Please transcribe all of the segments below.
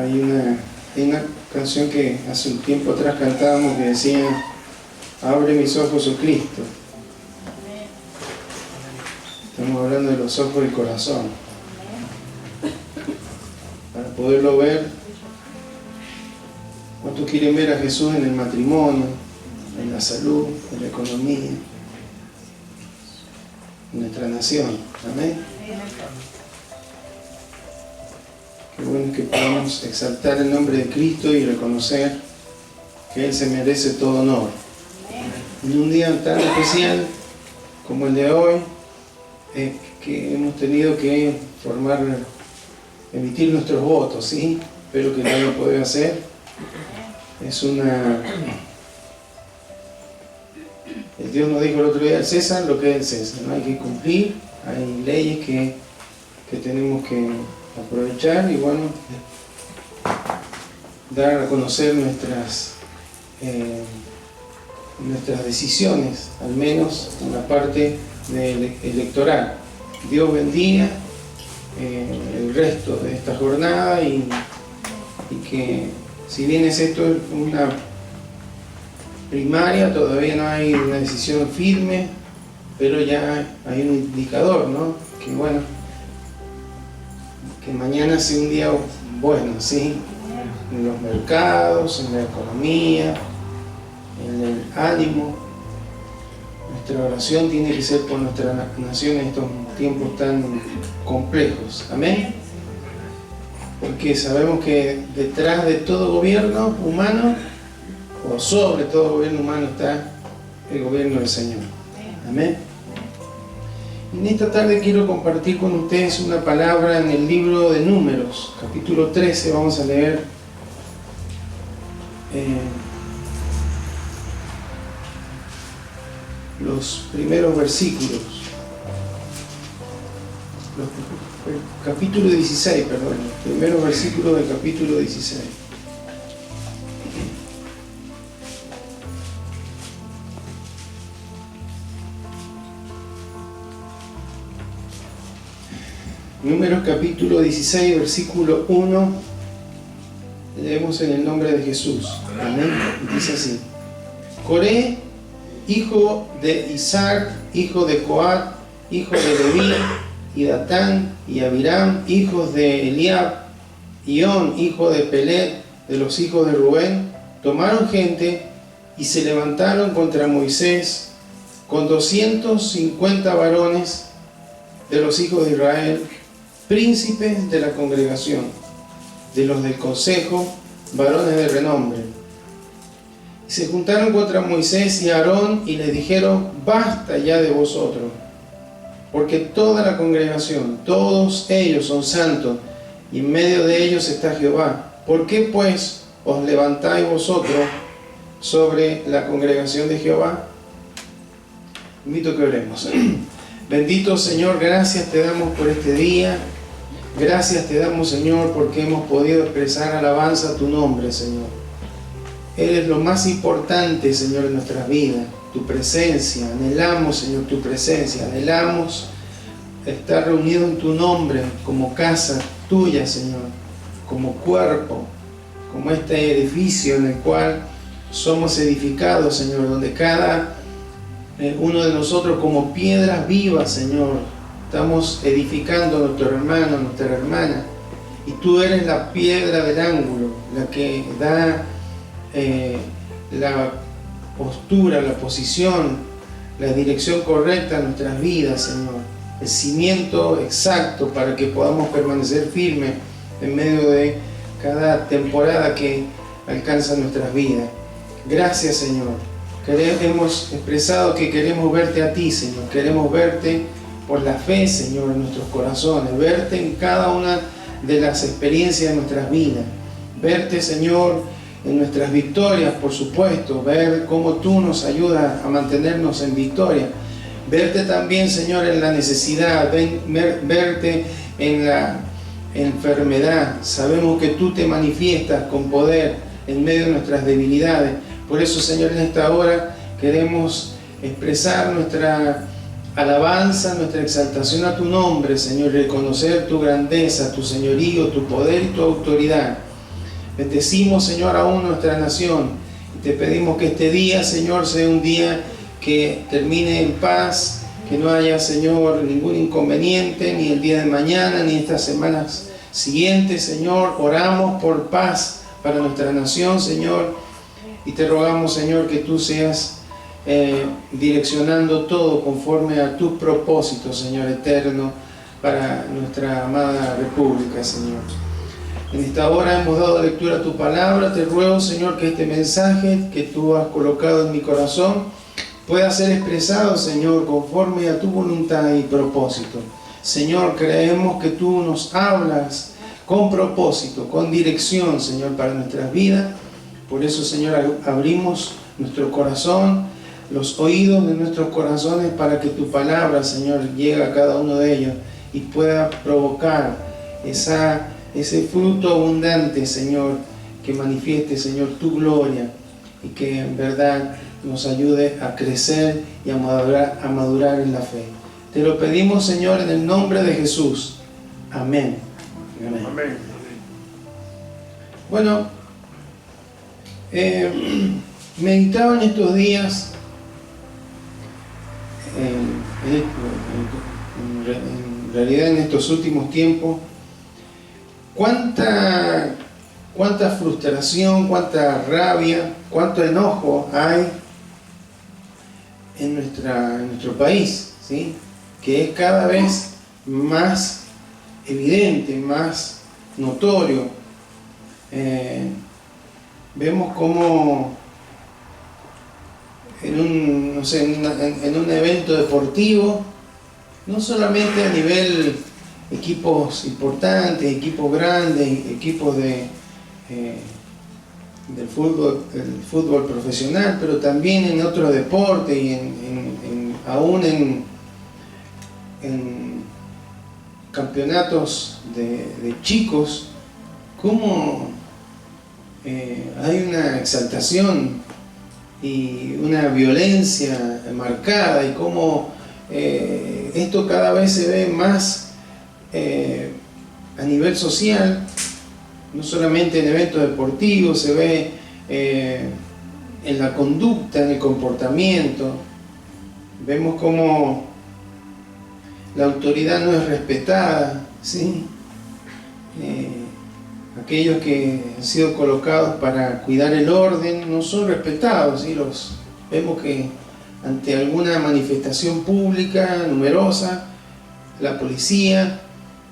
Hay una canción que hace un tiempo atrás cantábamos que decía: abre mis ojos, oh Cristo. Estamos hablando de los ojos del corazón, para poderlo ver. ¿Cuántos quieren ver a Jesús en el matrimonio, en la salud, en la economía, en nuestra nación? Amén. Qué bueno que podamos exaltar el nombre de Cristo y reconocer que Él se merece todo honor. En un día tan especial como el de hoy, que hemos tenido que emitir nuestros votos, ¿sí? Espero que lo haya podido hacer. El Dios nos dijo el otro día al César lo que es el César, ¿no? Hay que cumplir, hay leyes que tenemos que aprovechar y bueno, dar a conocer nuestras decisiones, al menos en la parte electoral. Dios bendiga el resto de esta jornada y que, si bien es esto una primaria, todavía no hay una decisión firme, pero ya hay un indicador, ¿no? Que bueno, que mañana sea un día bueno, ¿sí? En los mercados, en la economía, en el ánimo. Nuestra oración tiene que ser por nuestra nación en estos tiempos tan complejos. Amén. Porque sabemos que detrás de todo gobierno humano, o sobre todo gobierno humano, está el gobierno del Señor. Amén. En esta tarde quiero compartir con ustedes una palabra en el libro de Números, capítulo 13. Vamos a leer los primeros versículos. Capítulo 16, perdón. Los primeros versículos del capítulo 16. Números capítulo 16, versículo 1, leemos en el nombre de Jesús. Amén. Dice así: Coré, hijo de Izhar, hijo de Coat, hijo de Leví, y Datán y Abiram, hijos de Eliab, y On, hijo de Pelet, de los hijos de Rubén, tomaron gente y se levantaron contra Moisés con 250 varones de los hijos de Israel, príncipes de la congregación, de los del consejo, varones de renombre. Y se juntaron contra Moisés y Aarón y les dijeron: basta ya de vosotros, porque toda la congregación, todos ellos son santos, y en medio de ellos está Jehová. ¿Por qué pues os levantáis vosotros sobre la congregación de Jehová? Invito a que oremos. Bendito Señor, gracias te damos por este día. Gracias te damos, Señor, porque hemos podido expresar alabanza a tu nombre, Señor. Eres lo más importante, Señor, en nuestras vidas. Tu presencia, anhelamos, Señor, tu presencia. Anhelamos estar reunidos en tu nombre como casa tuya, Señor. Como cuerpo, como este edificio en el cual somos edificados, Señor. Donde cada uno de nosotros como piedras vivas, Señor, estamos edificando a nuestro hermano, a nuestra hermana, y tú eres la piedra del ángulo, la que da la postura, la posición, la dirección correcta a nuestras vidas, Señor, el cimiento exacto para que podamos permanecer firmes en medio de cada temporada que alcanza nuestras vidas. Gracias, Señor. Hemos expresado que queremos verte a ti, Señor, queremos verte por la fe, Señor, en nuestros corazones, verte en cada una de las experiencias de nuestras vidas, verte, Señor, en nuestras victorias, por supuesto, ver cómo tú nos ayudas a mantenernos en victoria, verte también, Señor, en la necesidad, verte en la enfermedad. Sabemos que tú te manifiestas con poder en medio de nuestras debilidades. Por eso, Señor, en esta hora queremos expresar nuestra alabanza, nuestra exaltación a tu nombre, Señor, reconocer tu grandeza, tu señorío, tu poder y tu autoridad. Bendecimos, Señor, aún nuestra nación. Y te pedimos que este día, Señor, sea un día que termine en paz, que no haya, Señor, ningún inconveniente, ni el día de mañana, ni estas semanas siguientes, Señor. Oramos por paz para nuestra nación, Señor, y te rogamos, Señor, que tú seas direccionando todo conforme a tus propósitos, Señor eterno, para nuestra amada república, Señor. En esta hora hemos dado lectura a tu palabra. Te ruego, Señor, que este mensaje que tú has colocado en mi corazón pueda ser expresado, Señor, conforme a tu voluntad y propósito. Señor, creemos que tú nos hablas con propósito, con dirección, Señor, para nuestras vidas. Por eso, Señor, abrimos nuestro corazón, los oídos de nuestros corazones, para que tu palabra, Señor, llegue a cada uno de ellos y pueda provocar ese fruto abundante, Señor, que manifieste, Señor, tu gloria, y que en verdad nos ayude a crecer y a madurar en la fe. Te lo pedimos, Señor, en el nombre de Jesús. Amén. Amén. Amén. Bueno, meditaba en estos días, en realidad en estos últimos tiempos, cuánta frustración, cuánta rabia, cuánto enojo hay en nuestro país, ¿sí? Que es cada vez más evidente, más notorio. Vemos como en un evento deportivo, no solamente a nivel equipos importantes, equipos grandes, equipos del fútbol profesional, pero también en otros deportes y aún en campeonatos de chicos, como hay una exaltación y una violencia marcada, y cómo esto cada vez se ve más a nivel social, no solamente en eventos deportivos, se ve en la conducta, en el comportamiento. Vemos cómo la autoridad no es respetada, ¿sí? Aquellos que han sido colocados para cuidar el orden no son respetados, ¿sí? Vemos que ante alguna manifestación pública numerosa, la policía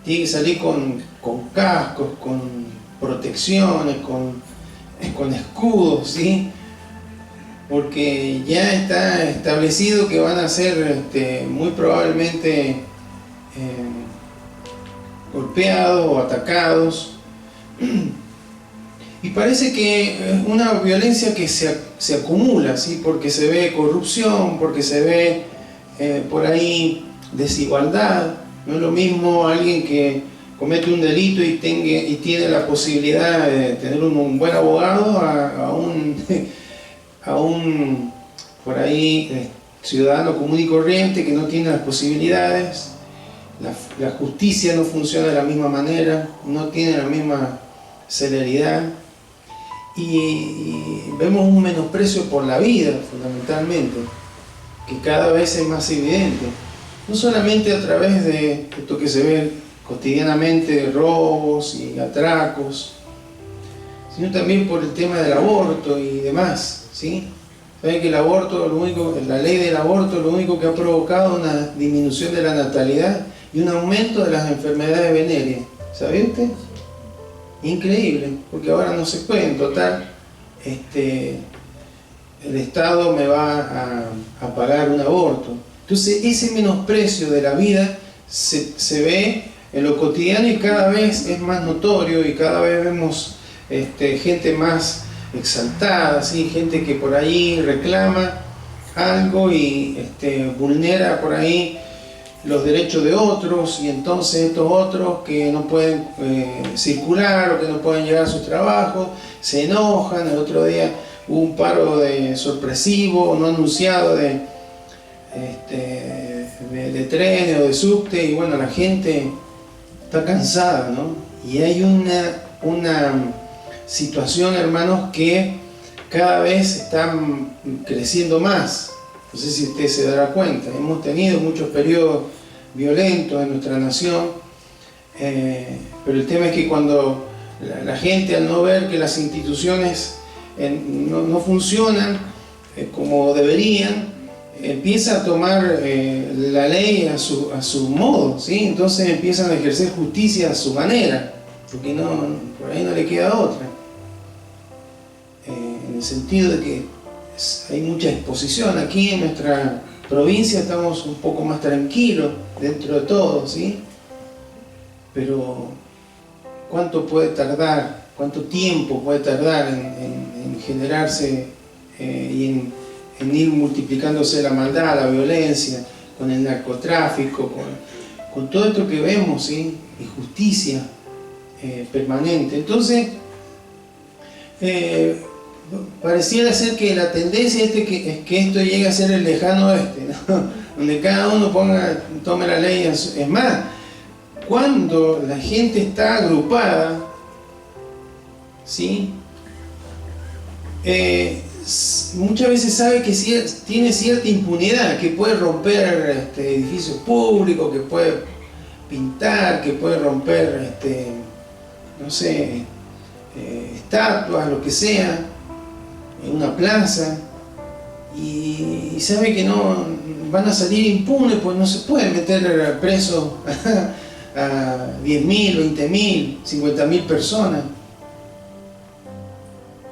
tiene que salir con cascos, con protecciones, con escudos, ¿sí? Porque ya está establecido que van a ser muy probablemente golpeados o atacados. Y parece que es una violencia que se acumula, ¿sí? Porque se ve corrupción, porque se ve por ahí desigualdad. No es lo mismo alguien que comete un delito y tiene la posibilidad de tener un buen abogado a un por ahí ciudadano común y corriente que no tiene las posibilidades. La justicia no funciona de la misma manera, no tiene la misma celeridad, y vemos un menosprecio por la vida, fundamentalmente, que cada vez es más evidente, no solamente a través de esto que se ve cotidianamente, de robos y atracos, sino también por el tema del aborto y demás, ¿sí? Saben que el aborto, la ley del aborto, lo único que ha provocado una disminución de la natalidad y un aumento de las enfermedades venéreas. ¿Sabe usted? Increíble, porque ahora no se puede. En total, el Estado me va a pagar un aborto. Entonces, ese menosprecio de la vida se ve en lo cotidiano y cada vez es más notorio, y cada vez vemos gente más exaltada, ¿sí? Gente que por ahí reclama algo y vulnera por ahí los derechos de otros, y entonces estos otros que no pueden circular o que no pueden llegar a sus trabajos se enojan. El otro día hubo un paro sorpresivo, no anunciado, de trenes o de subte, y bueno, la gente está cansada, ¿no? Y hay situación, hermanos, que cada vez están creciendo más. No sé si usted se dará cuenta. Hemos tenido muchos periodos violentos en nuestra nación, pero el tema es que cuando la gente, al no ver que las instituciones no funcionan como deberían, empieza a tomar la ley a su modo, ¿sí? Entonces empiezan a ejercer justicia a su manera, porque por ahí no le queda otra. En el sentido de que hay mucha exposición. Aquí en nuestra provincia estamos un poco más tranquilos dentro de todo, ¿sí? Pero ¿cuánto puede tardar, cuánto tiempo puede tardar en generarse y en ir multiplicándose la maldad, la violencia, con el narcotráfico, con todo esto que vemos, ¿sí? Injusticia permanente? Entonces, pareciera ser que la tendencia es que esto llegue a ser el lejano oeste, ¿no? Donde cada uno tome la ley. Es más, cuando la gente está agrupada, ¿sí? Muchas veces sabe que tiene cierta impunidad, que puede romper edificios públicos, que puede pintar, que puede romper, no sé, estatuas, lo que sea, en una plaza, y sabe que no van a salir impunes, pues no se puede meter preso a 10.000, 20.000, 50.000 personas.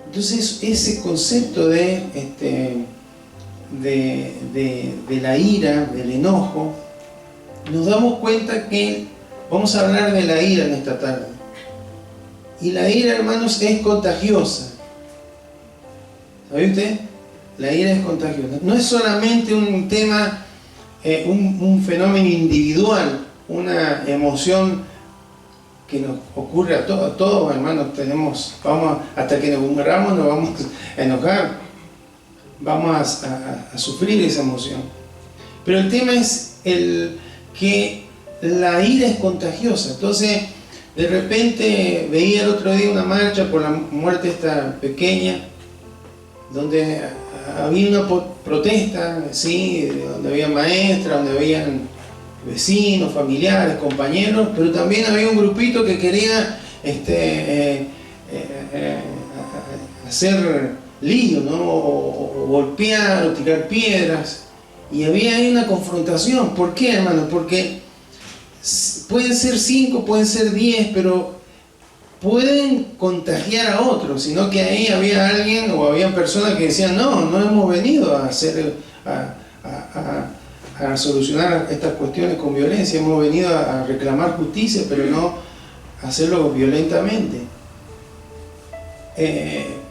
Entonces ese concepto de la ira, del enojo, nos damos cuenta que vamos a hablar de la ira en esta tarde. Y la ira, hermanos, es contagiosa. ¿Sabe usted? La ira es contagiosa. No es solamente un tema, un fenómeno individual, una emoción que nos ocurre a todos, hermanos. Hasta que nos muramos nos vamos a enojar, vamos a sufrir esa emoción. Pero el tema es que la ira es contagiosa. Entonces, de repente veía el otro día una marcha por la muerte de esta pequeña, donde había una protesta, ¿sí? Donde había maestras, donde habían vecinos, familiares, compañeros, pero también había un grupito que quería hacer lío, ¿no? O golpear o tirar piedras, y había ahí una confrontación. ¿Por qué, hermano? Porque pueden ser 5, pueden ser 10, pero pueden contagiar a otros, sino que ahí había alguien o había personas que decían: no hemos venido a hacer a solucionar estas cuestiones con violencia, hemos venido a reclamar justicia, pero no a hacerlo violentamente.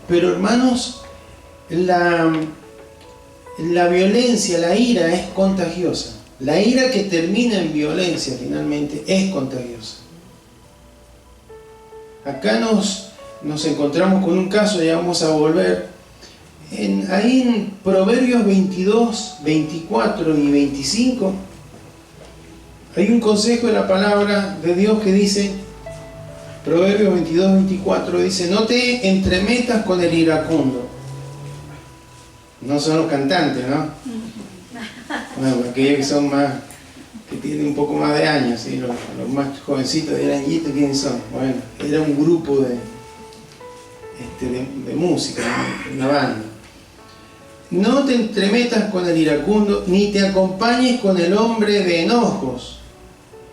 Pero, hermanos, la violencia, la ira es contagiosa. La ira que termina en violencia finalmente es contagiosa. Acá nos encontramos con un caso, ya vamos a volver. Ahí en Proverbios 22, 24 y 25 hay un consejo de la palabra de Dios que dice, Proverbios 22, 24 dice: no te entremetas con el iracundo. No son los cantantes, ¿no? Bueno, aquellos que son más, que tienen un poco más de años, ¿sí? Los más jovencitos de Aranguito, ¿quiénes son? Bueno, era un grupo de música, una banda. No te entremetas con el iracundo, ni te acompañes con el hombre de enojos.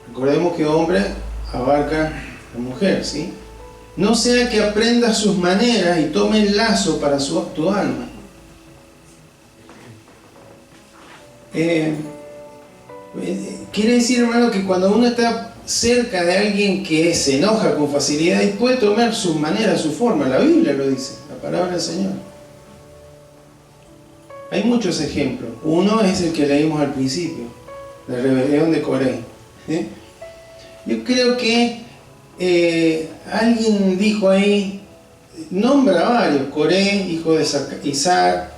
Recordemos que hombre abarca a mujer, ¿sí? No sea que aprendas sus maneras y tome el lazo para tu alma. Quiere decir, hermano, que cuando uno está cerca de alguien que se enoja con facilidad y puede tomar sus maneras, su forma, la Biblia lo dice, la palabra del Señor. Hay muchos ejemplos. Uno es el que leímos al principio, la rebelión de Coré. ¿Sí? Yo creo que alguien dijo ahí, nombra a varios: Coré, hijo de Isaac,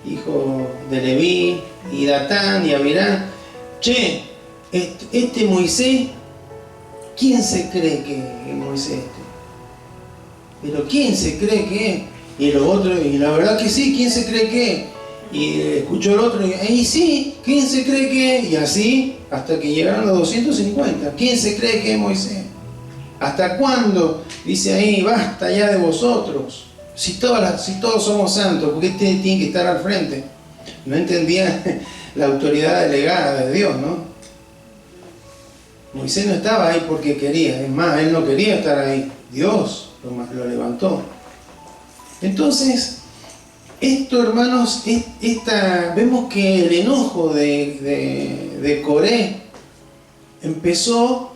hijo de Leví, y Datán y Abirán. Che, este Moisés, ¿quién se cree que es Moisés este? pero ¿quién se cree que? Y los otros, y la verdad que sí, ¿quién se cree que? Y escuchó el otro, y sí, ¿quién se cree que? Y así, hasta que llegaron los 250. ¿Quién se cree que es Moisés? ¿Hasta cuándo? Dice ahí, basta ya de vosotros. Si todos somos santos, ¿por qué ustedes tienen que estar al frente? No entendían la autoridad delegada de Dios, ¿no? Moisés no estaba ahí porque quería, es más, él no quería estar ahí. Dios lo levantó. Entonces, esto, hermanos, vemos que el enojo de Coré empezó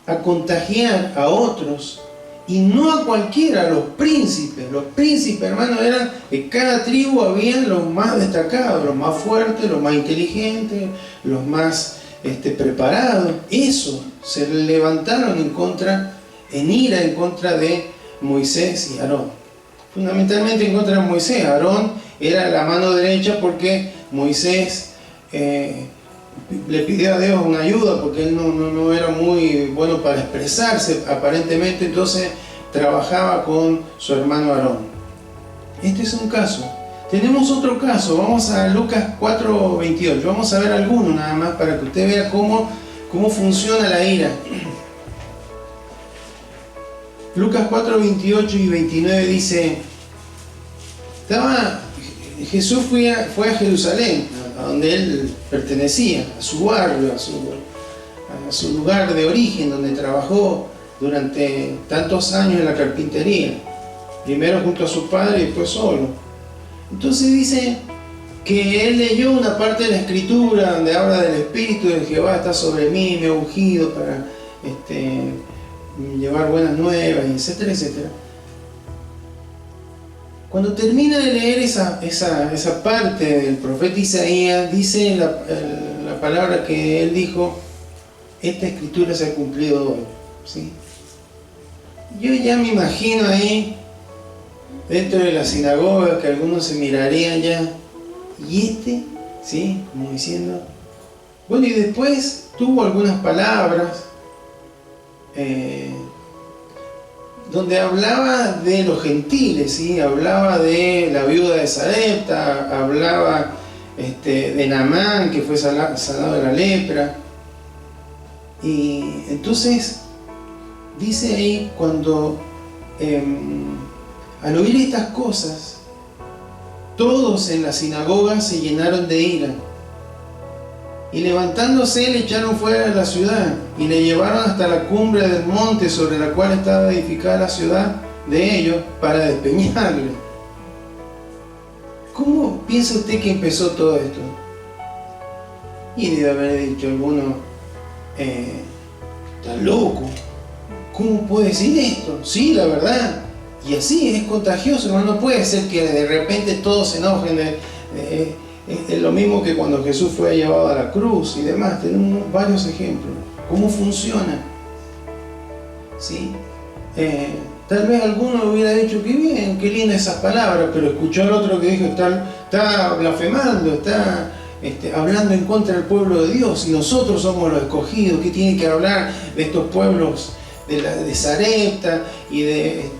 a contagiar a otros, y no a cualquiera, a los príncipes. Los príncipes, hermanos, eran, en cada tribu habían los más destacados, los más fuertes, los más inteligentes, los más preparados. Eso, se levantaron en ira en contra de Moisés y Aarón. Fundamentalmente en contra de Moisés. Aarón era la mano derecha porque Moisés le pidió a Dios una ayuda porque él no era muy bueno para expresarse aparentemente, entonces trabajaba con su hermano Aarón. Este es un caso. Tenemos otro caso, vamos a Lucas 4:28, vamos a ver alguno nada más para que usted vea cómo funciona la ira. Lucas 4:28 y 29 dice: Jesús fue a Jerusalén, a donde él pertenecía, a su barrio, a su lugar de origen, donde trabajó durante tantos años en la carpintería, primero junto a su padre y después solo. Entonces dice que él leyó una parte de la escritura donde habla del Espíritu de Jehová está sobre mí, me ha ungido para llevar buenas nuevas, etcétera, etcétera. Cuando termina de leer esa parte del profeta Isaías, dice la palabra que él dijo: esta escritura se ha cumplido hoy, ¿sí? Yo ya me imagino ahí dentro de la sinagoga que algunos se mirarían ya, y ¿sí? Como diciendo, bueno, y después tuvo algunas palabras donde hablaba de los gentiles, ¿sí? Hablaba de la viuda de Sarepta, hablaba de Naamán, que fue sanado de la lepra. Y entonces dice ahí, cuando al oír estas cosas, todos en la sinagoga se llenaron de ira, y levantándose le echaron fuera de la ciudad y le llevaron hasta la cumbre del monte sobre la cual estaba edificada la ciudad de ellos, para despeñarle. ¿Cómo piensa usted que empezó todo esto? Y debe haber dicho alguno: está loco, ¿cómo puede decir esto? Sí, la verdad. Y así es contagioso, hermano. No puede ser que de repente todos se enojen. Es lo mismo que cuando Jesús fue llevado a la cruz y demás. Tenemos varios ejemplos. ¿Cómo funciona? ¿Sí? Tal vez alguno hubiera dicho: qué bien, qué linda esas palabras, pero escuchó al otro que dijo: está blasfemando, está hablando en contra del pueblo de Dios, y nosotros somos los escogidos. ¿Qué tiene que hablar de estos pueblos de Sarepta y de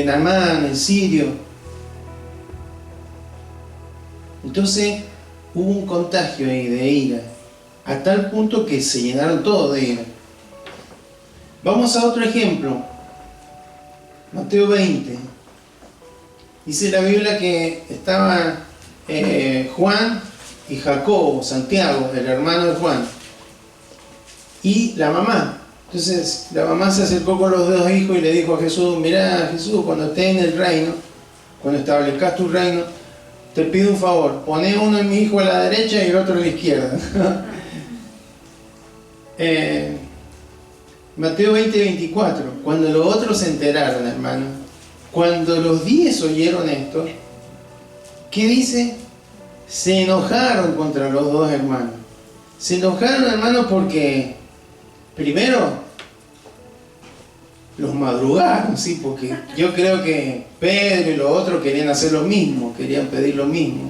Naamán, el sirio? Entonces hubo un contagio ahí de ira, a tal punto que se llenaron todos de ira. Vamos a otro ejemplo. Mateo 20. Dice la Biblia que estaba Juan y Jacobo, Santiago, el hermano de Juan, y la mamá. Entonces la mamá se acercó con los dos hijos y le dijo a Jesús: mirá, Jesús, cuando estés en el reino, cuando establezcas tu reino, te pido un favor, poné uno de mis hijos a la derecha y el otro a la izquierda. Mateo 20:24. Cuando los otros se enteraron, hermano, cuando los 10 oyeron esto, ¿qué dice? Se enojaron contra los dos hermanos. Se enojaron, hermano, porque primero los madrugaron, ¿sí? Porque yo creo que Pedro y los otros querían hacer lo mismo, querían pedir lo mismo.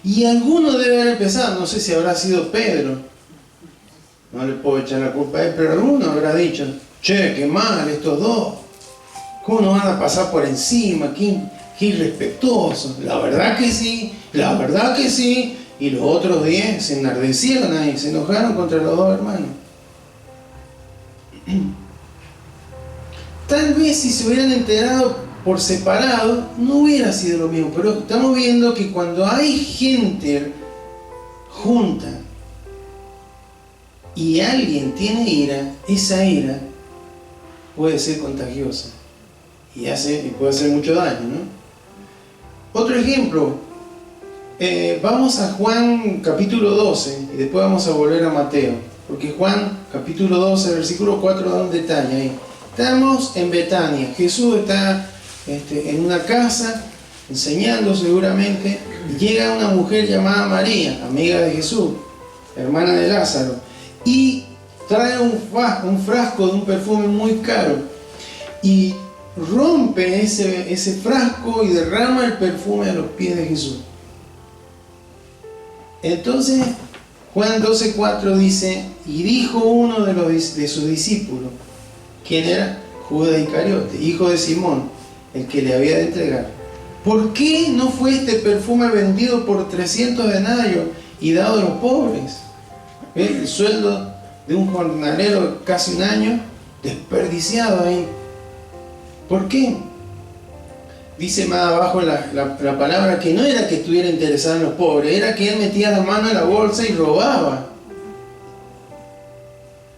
Y alguno debe haber empezado, no sé si habrá sido Pedro, no le puedo echar la culpa a él, pero alguno habrá dicho: che, qué mal estos dos, ¿Cómo nos van a pasar por encima? Qué irrespetuosos. La verdad que sí, la verdad que sí. Y los otros 10 se enardecieron ahí, se enojaron contra los dos hermanos. Tal vez si se hubieran enterado por separado, no hubiera sido lo mismo. Pero estamos viendo que cuando hay gente junta y alguien tiene ira, esa ira puede ser contagiosa y puede hacer mucho daño, ¿no? Otro ejemplo, vamos a Juan capítulo 12 y después vamos a volver a Mateo, porque Juan capítulo 12 versículo 4 da un detalle ahí. Estamos en Betania, Jesús está en una casa enseñando seguramente, y llega una mujer llamada María, amiga de Jesús, hermana de Lázaro, y trae un frasco de un perfume muy caro y rompe ese frasco y derrama el perfume a los pies de Jesús. Entonces Juan 12:4 dice: y dijo uno de sus discípulos, ¿quién era? Judas Iscariote, hijo de Simón, el que le había de entregar: ¿por qué no fue este perfume vendido por 300 denarios y dado a los pobres? El sueldo de un jornalero casi un año desperdiciado ahí. ¿Por qué? Dice más abajo la palabra que no era que estuviera interesado en los pobres, era que él metía la mano en la bolsa y robaba.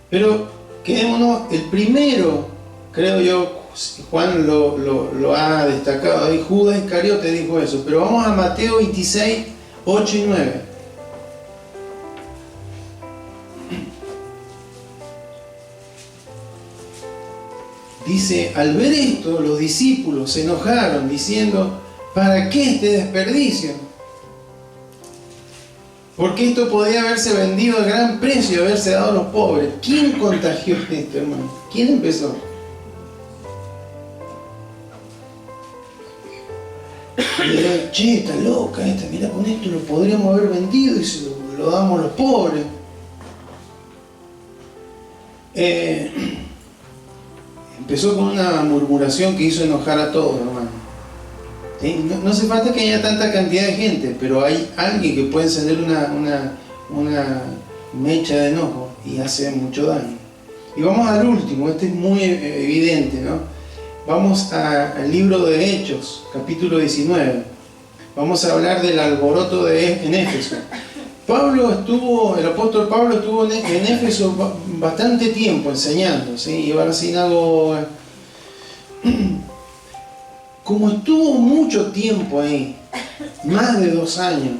Pero quedémonos, el primero, creo yo, Juan lo ha destacado ahí, Judas Iscariote dijo eso. Pero vamos a Mateo 26, 8 y 9. Dice: al ver esto, los discípulos se enojaron, diciendo: ¿para qué este desperdicio? Porque esto podía haberse vendido a gran precio y haberse dado a los pobres. ¿Quién contagió esto, hermano? ¿Quién empezó? Y dirán: che, está loca esta, mira, con esto lo podríamos haber vendido y se lo damos a los pobres. Empezó con una murmuración que hizo enojar a todos, hermano. ¿Sí? No hace falta que haya tanta cantidad de gente, pero hay alguien que puede encender una mecha de enojo y hace mucho daño. Y vamos al último, este es muy evidente, ¿no? Vamos al libro de Hechos, capítulo 19. Vamos a hablar del alboroto en Éfeso. El apóstol Pablo estuvo en Éfeso bastante tiempo enseñando, ¿sí? Iba a la sinagoga. Como estuvo mucho tiempo ahí, más de 2 años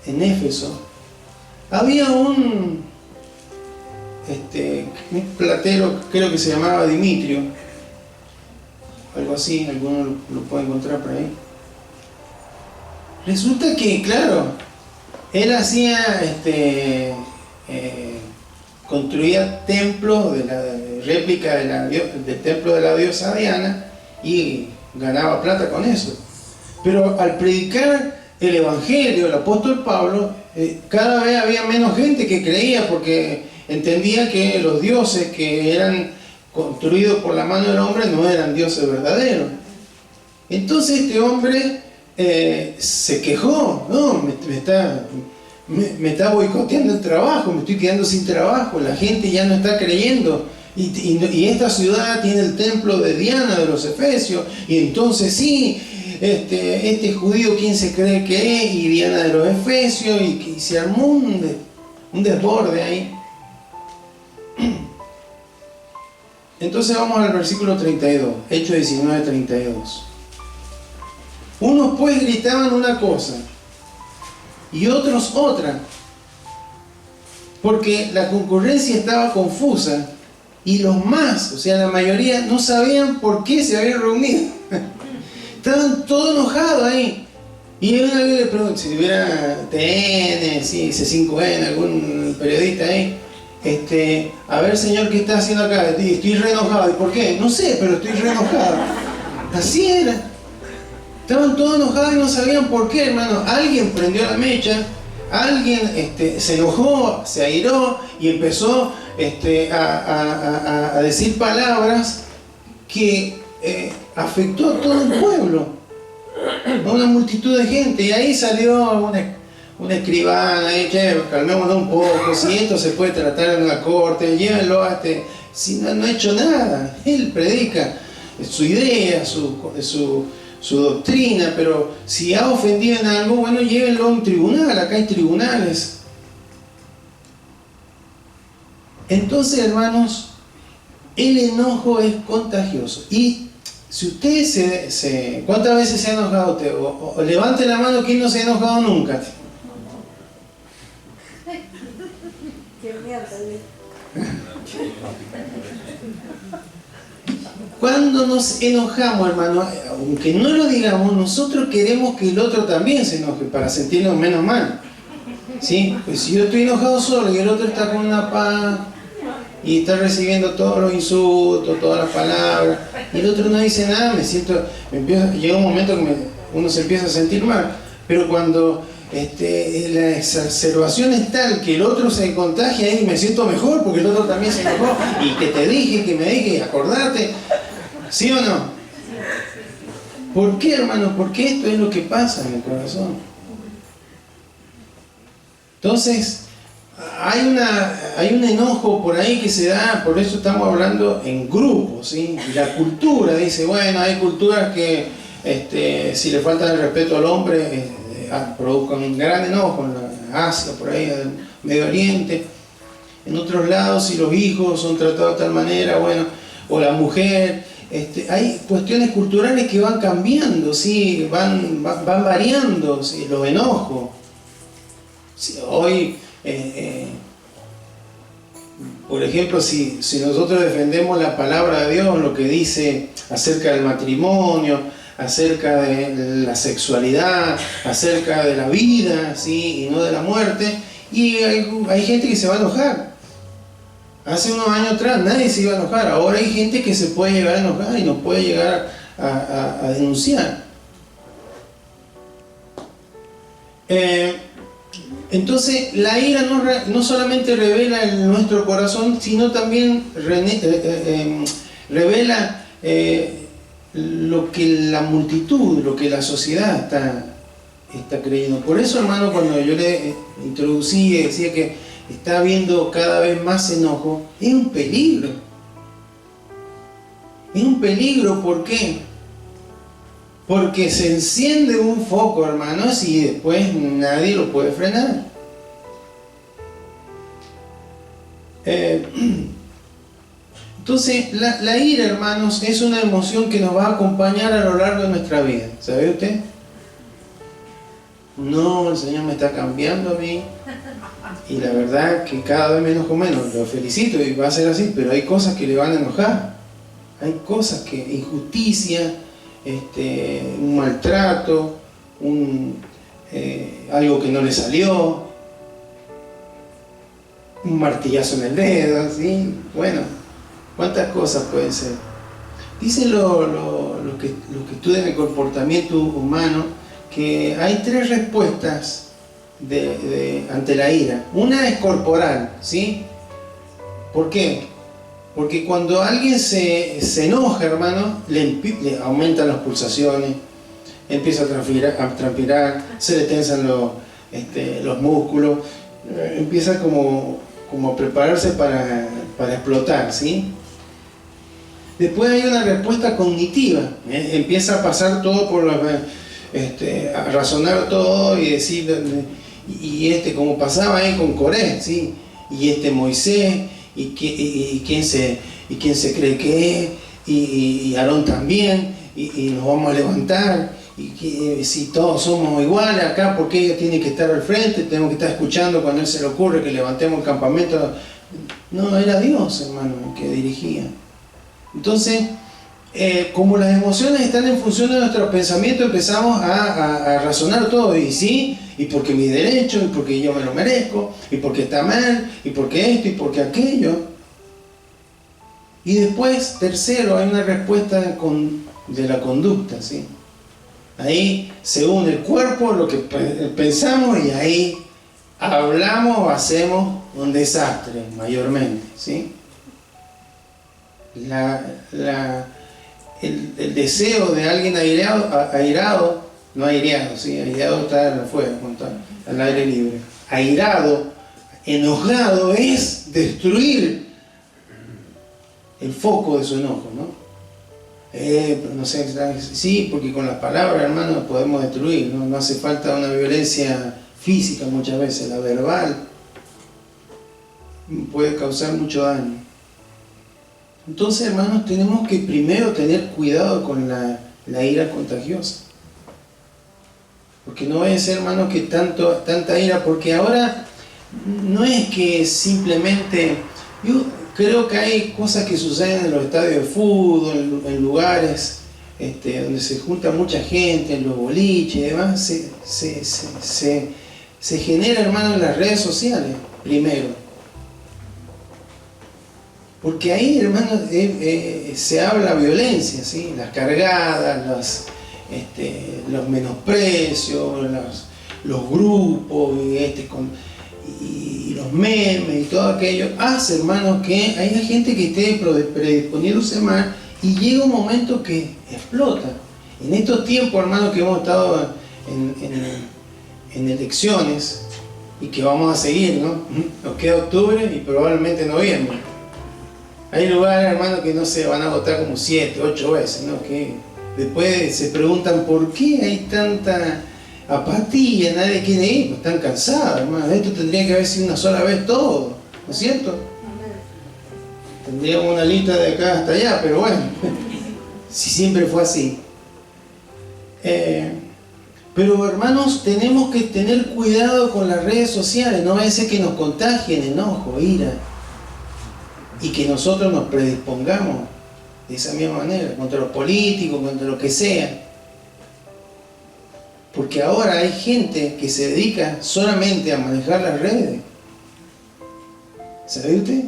en Éfeso, había un platero, creo que se llamaba Dimitrio, algo así, alguno lo puede encontrar por ahí. Resulta que, claro, él hacía, construía templos de la réplica del templo de la diosa Diana y ganaba plata con eso. Pero al predicar el evangelio, el apóstol Pablo, cada vez había menos gente que creía, porque entendía que los dioses que eran construidos por la mano del hombre no eran dioses verdaderos. Entonces este hombre se quejó: no, me está boicoteando el trabajo, me estoy quedando sin trabajo, la gente ya no está creyendo, y esta ciudad tiene el templo de Diana de los Efesios, y entonces sí, este judío, ¿quién se cree que es? Y Diana de los Efesios, y se armó un desborde ahí. Entonces vamos al versículo 32, Hechos 19, 32. Unos pues gritaban una cosa y otros otra, porque la concurrencia estaba confusa y los más, o sea, la mayoría, no sabían por qué se habían reunido. Estaban todos enojados ahí. Y una vez le pregunté, si hubiera TN, C5N, algún periodista ahí, a ver, señor, ¿qué está haciendo acá? Estoy re enojado. ¿Y por qué? No sé, pero estoy re enojado. Así era. Estaban todos enojados y no sabían por qué, hermano. Alguien prendió la mecha, alguien se enojó, se airó y empezó a decir palabras que afectó a todo el pueblo, a una multitud de gente, y ahí salió una escribana, che, calmémonos un poco, si esto se puede tratar en una corte, llévenlo a si no ha hecho nada, él predica su idea, su doctrina, pero si ha ofendido en algo, bueno, llévenlo a un tribunal, acá hay tribunales. Entonces, hermanos, el enojo es contagioso. Y si usted ¿cuántas veces se ha enojado usted? O levante la mano, ¿quién no se ha enojado nunca? Cuando nos enojamos, hermano, aunque no lo digamos, nosotros queremos que el otro también se enoje para sentirnos menos mal. ¿Sí? Pues si yo estoy enojado solo y el otro está con una paz y está recibiendo todos los insultos, todas las palabras, y el otro no dice nada, llega un momento que uno se empieza a sentir mal. Pero cuando la exacerbación es tal que el otro se contagia, ahí me siento mejor porque el otro también se enojó, y que te dije, que me dije, acordate. ¿Sí o no? ¿Por qué, hermano? Porque esto es lo que pasa en el corazón. Entonces, hay un enojo por ahí que se da, por eso estamos hablando en grupos, ¿sí? Y la cultura dice, bueno, hay culturas que si le falta el respeto al hombre, provocan un gran enojo, en Asia, por ahí, en el Medio Oriente. En otros lados, si los hijos son tratados de tal manera, bueno, o la mujer, hay cuestiones culturales que van cambiando, ¿sí? van variando, ¿sí? Los enojos. ¿Sí? Hoy, por ejemplo, si nosotros defendemos la palabra de Dios, lo que dice acerca del matrimonio, acerca de la sexualidad, acerca de la vida, ¿sí? Y no de la muerte, y hay gente que se va a enojar. Hace unos años atrás nadie se iba a enojar, ahora hay gente que se puede llegar a enojar y nos puede llegar a denunciar. Entonces la ira no solamente revela nuestro corazón, sino también revela lo que la multitud, lo que la sociedad está creyendo. Por eso, hermano, cuando yo le introducí y decía que está habiendo cada vez más enojo, es un peligro. Es un peligro, ¿por qué? Porque se enciende un foco, hermanos, y después nadie lo puede frenar. Entonces, la ira, hermanos, es una emoción que nos va a acompañar a lo largo de nuestra vida. ¿Sabe usted? No, el Señor me está cambiando a mí. Y la verdad que cada vez me enojo menos. Lo felicito y va a ser así, pero hay cosas que le van a enojar. Hay cosas que, injusticia, un maltrato, algo que no le salió, un martillazo en el dedo, ¿sí? Bueno, ¿cuántas cosas pueden ser? Dicen los que estudian el comportamiento humano que hay 3 respuestas ante la ira. Una es corporal, ¿sí? ¿Por qué? Porque cuando alguien se enoja, hermano, le aumentan las pulsaciones, empieza a transpirar, se le tensan los músculos, empieza como a prepararse para explotar, ¿sí? Después hay una respuesta cognitiva, empieza a pasar todo a razonar todo y decir, como pasaba ahí con Coré, ¿sí? Y Moisés, y quién se cree que es, y Aarón también, y nos vamos a levantar, y si todos somos iguales acá, ¿por qué ellos tienen que estar al frente? Tenemos que estar escuchando cuando a él se le ocurre que levantemos el campamento. No, era Dios, hermano, el que dirigía. Entonces, como las emociones están en función de nuestros pensamientos, empezamos a razonar todo, y sí, y porque mi derecho, y porque yo me lo merezco, y porque está mal, y porque esto, y porque aquello. Y después, tercero, hay una respuesta de la conducta, ¿sí? Ahí se une el cuerpo, lo que pensamos, y ahí hablamos o hacemos un desastre, mayormente, ¿sí? el deseo de alguien airado, no aireado, ¿sí? Aireado está afuera, al aire libre. Airado, enojado, es destruir el foco de su enojo, ¿no? No sé, sí, porque con las palabras, hermanos, podemos destruir, ¿no? No hace falta una violencia física muchas veces, la verbal puede causar mucho daño. Entonces, hermanos, tenemos que primero tener cuidado con la ira contagiosa. Porque no vaya a ser, hermanos, que tanta ira, porque ahora no es que simplemente... Yo creo que hay cosas que suceden en los estadios de fútbol, en lugares donde se junta mucha gente, en los boliches y demás, se genera, hermanos, en las redes sociales, primero. Porque ahí, hermanos, se habla violencia, ¿sí? Las cargadas, los menosprecios, los grupos y los memes y todo aquello, hace, hermanos, que haya gente que esté predisponiéndose más y llega un momento que explota. En estos tiempos, hermanos, que hemos estado en elecciones y que vamos a seguir, ¿no? Nos queda octubre y probablemente noviembre. Hay lugares, hermanos, que no se van a votar como 7, 8 veces, ¿no? Que después se preguntan por qué hay tanta apatía, nadie quiere ir, pues están cansados, hermano. Esto tendría que haber sido una sola vez todo, ¿no es cierto? Tendríamos una lista de acá hasta allá, pero bueno, si siempre fue así. Pero, hermanos, tenemos que tener cuidado con las redes sociales, no vaya a ser que nos contagien enojo, ira, y que nosotros nos predispongamos de esa misma manera, contra los políticos, contra lo que sea. Porque ahora hay gente que se dedica solamente a manejar las redes. ¿Sabe usted?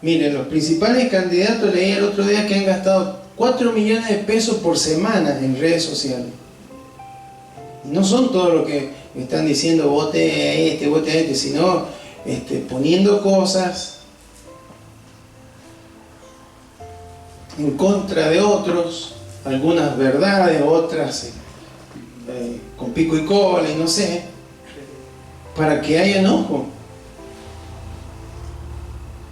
Miren, los principales candidatos, leí el otro día, que han gastado 4 millones de pesos por semana en redes sociales. Y no son todos los que están diciendo vote a este, sino poniendo cosas en contra de otros, algunas verdades, otras con pico y cola y no sé, para que haya enojo.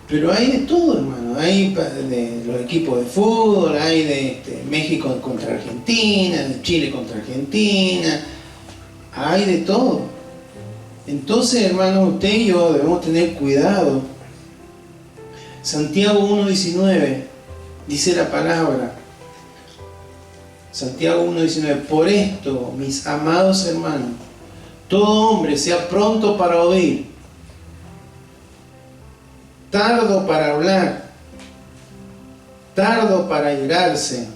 Pero hay de todo, hermano. Hay de los equipos de fútbol, hay de México contra Argentina, de Chile contra Argentina, hay de todo. Entonces, hermano, usted y yo debemos tener cuidado. Santiago 1:19 dice la palabra, Santiago 1:19: por esto, mis amados hermanos, todo hombre sea pronto para oír, tardo para hablar, tardo para airarse,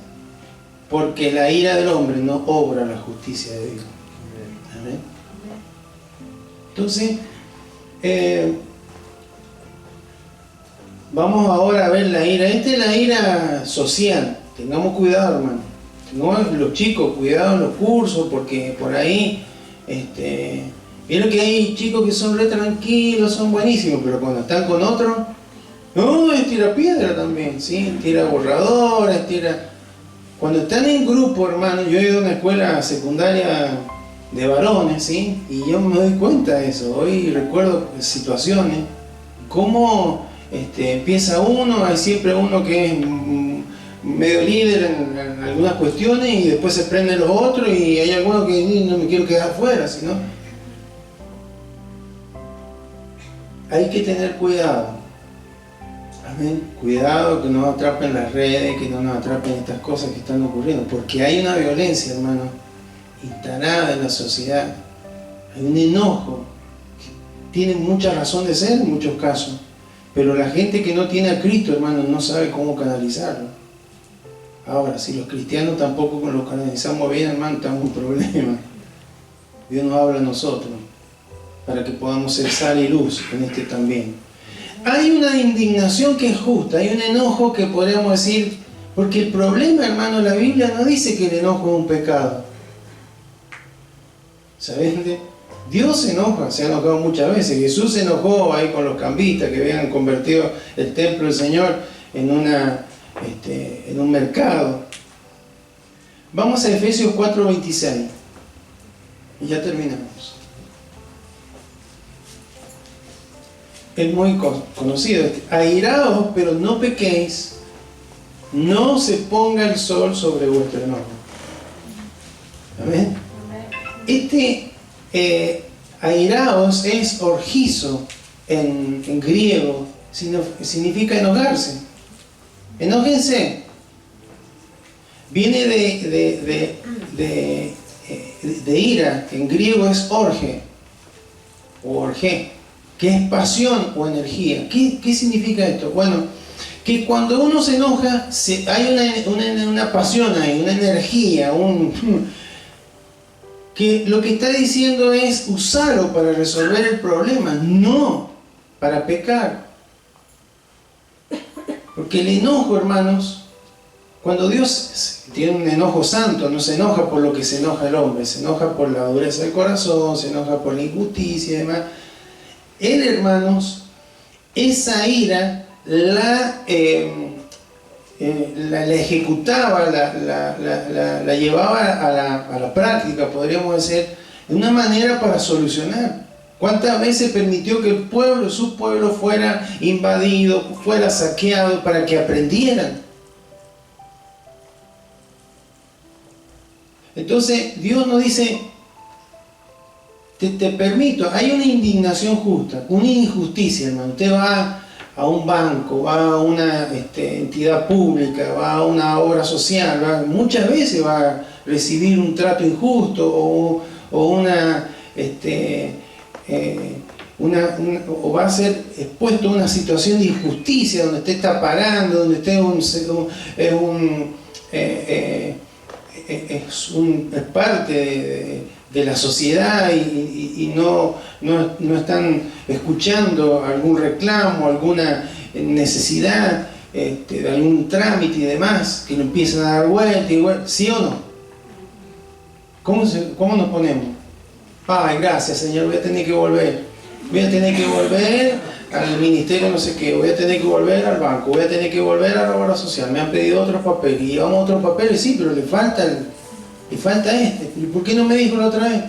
porque la ira del hombre no obra la justicia de Dios. Amén. Entonces, vamos ahora a ver la ira. Esta es la ira social. Tengamos cuidado, hermano. Tengamos los chicos, cuidado en los cursos, porque por ahí, vieron que hay chicos que son re tranquilos, son buenísimos, pero cuando están con otros, no, tira piedra también, ¿sí? Tira borradores, tira... Cuando están en grupo, hermano, yo he ido a una escuela secundaria de varones, ¿sí? Y yo me doy cuenta de eso. Hoy recuerdo situaciones, cómo empieza uno, hay siempre uno que es medio líder en algunas cuestiones y después se prenden los otros y hay algunos que no me quiero quedar afuera, sino hay que tener cuidado. Amén. Cuidado que no nos atrapen las redes, que no nos atrapen estas cosas que están ocurriendo, porque hay una violencia, hermano, instalada en la sociedad. Hay un enojo que tiene mucha razón de ser en muchos casos, pero la gente que no tiene a Cristo, hermano, no sabe cómo canalizarlo. Ahora, si los cristianos tampoco lo canalizamos bien, hermano, estamos en un problema. Dios nos habla a nosotros para que podamos ser sal y luz en también. Hay una indignación que es justa, hay un enojo que podríamos decir, porque el problema, hermano, la Biblia no dice que el enojo es un pecado. ¿Saben? Dios se enoja, se ha enojado muchas veces. Jesús se enojó ahí con los cambistas que habían convertido el templo del Señor en un mercado. Vamos a Efesios 4:26 y ya terminamos. Es muy conocido. Airaos, pero no pequéis, no se ponga el sol sobre vuestro enojo. Amén. Airaos es orgizo en griego, significa enojarse. Enójense. Viene de ira, en griego es orge o orge, que es pasión o energía. ¿Qué significa esto? Bueno, que cuando uno se enoja, hay una pasión ahí, una energía, que lo que está diciendo es usarlo para resolver el problema, no para pecar. Porque el enojo, hermanos, cuando Dios tiene un enojo santo, no se enoja por lo que se enoja el hombre, se enoja por la dureza del corazón, se enoja por la injusticia y demás. Él, hermanos, esa ira la ejecutaba, la llevaba a la práctica, podríamos decir, de una manera para solucionar. ¿Cuántas veces permitió que el pueblo, su pueblo, fuera invadido, fuera saqueado para que aprendieran? Entonces Dios nos dice, te permito, hay una indignación justa, una injusticia, hermano. Usted va a un banco, va a una entidad pública, va a una obra social, muchas veces va a recibir un trato injusto o va a ser expuesto a una situación de injusticia donde usted está pagando, donde usted es parte de la sociedad y no están escuchando algún reclamo, alguna necesidad de algún trámite y demás, que lo empiezan a dar vuelta, ¿sí o no? ¿Cómo nos ponemos? Ay, gracias, Señor, voy a tener que volver al ministerio no sé qué, voy a tener que volver al banco, voy a tener que volver a la obra social, me han pedido otros papeles, y llevamos otros papeles, sí, pero le falta ¿y por qué no me dijo la otra vez?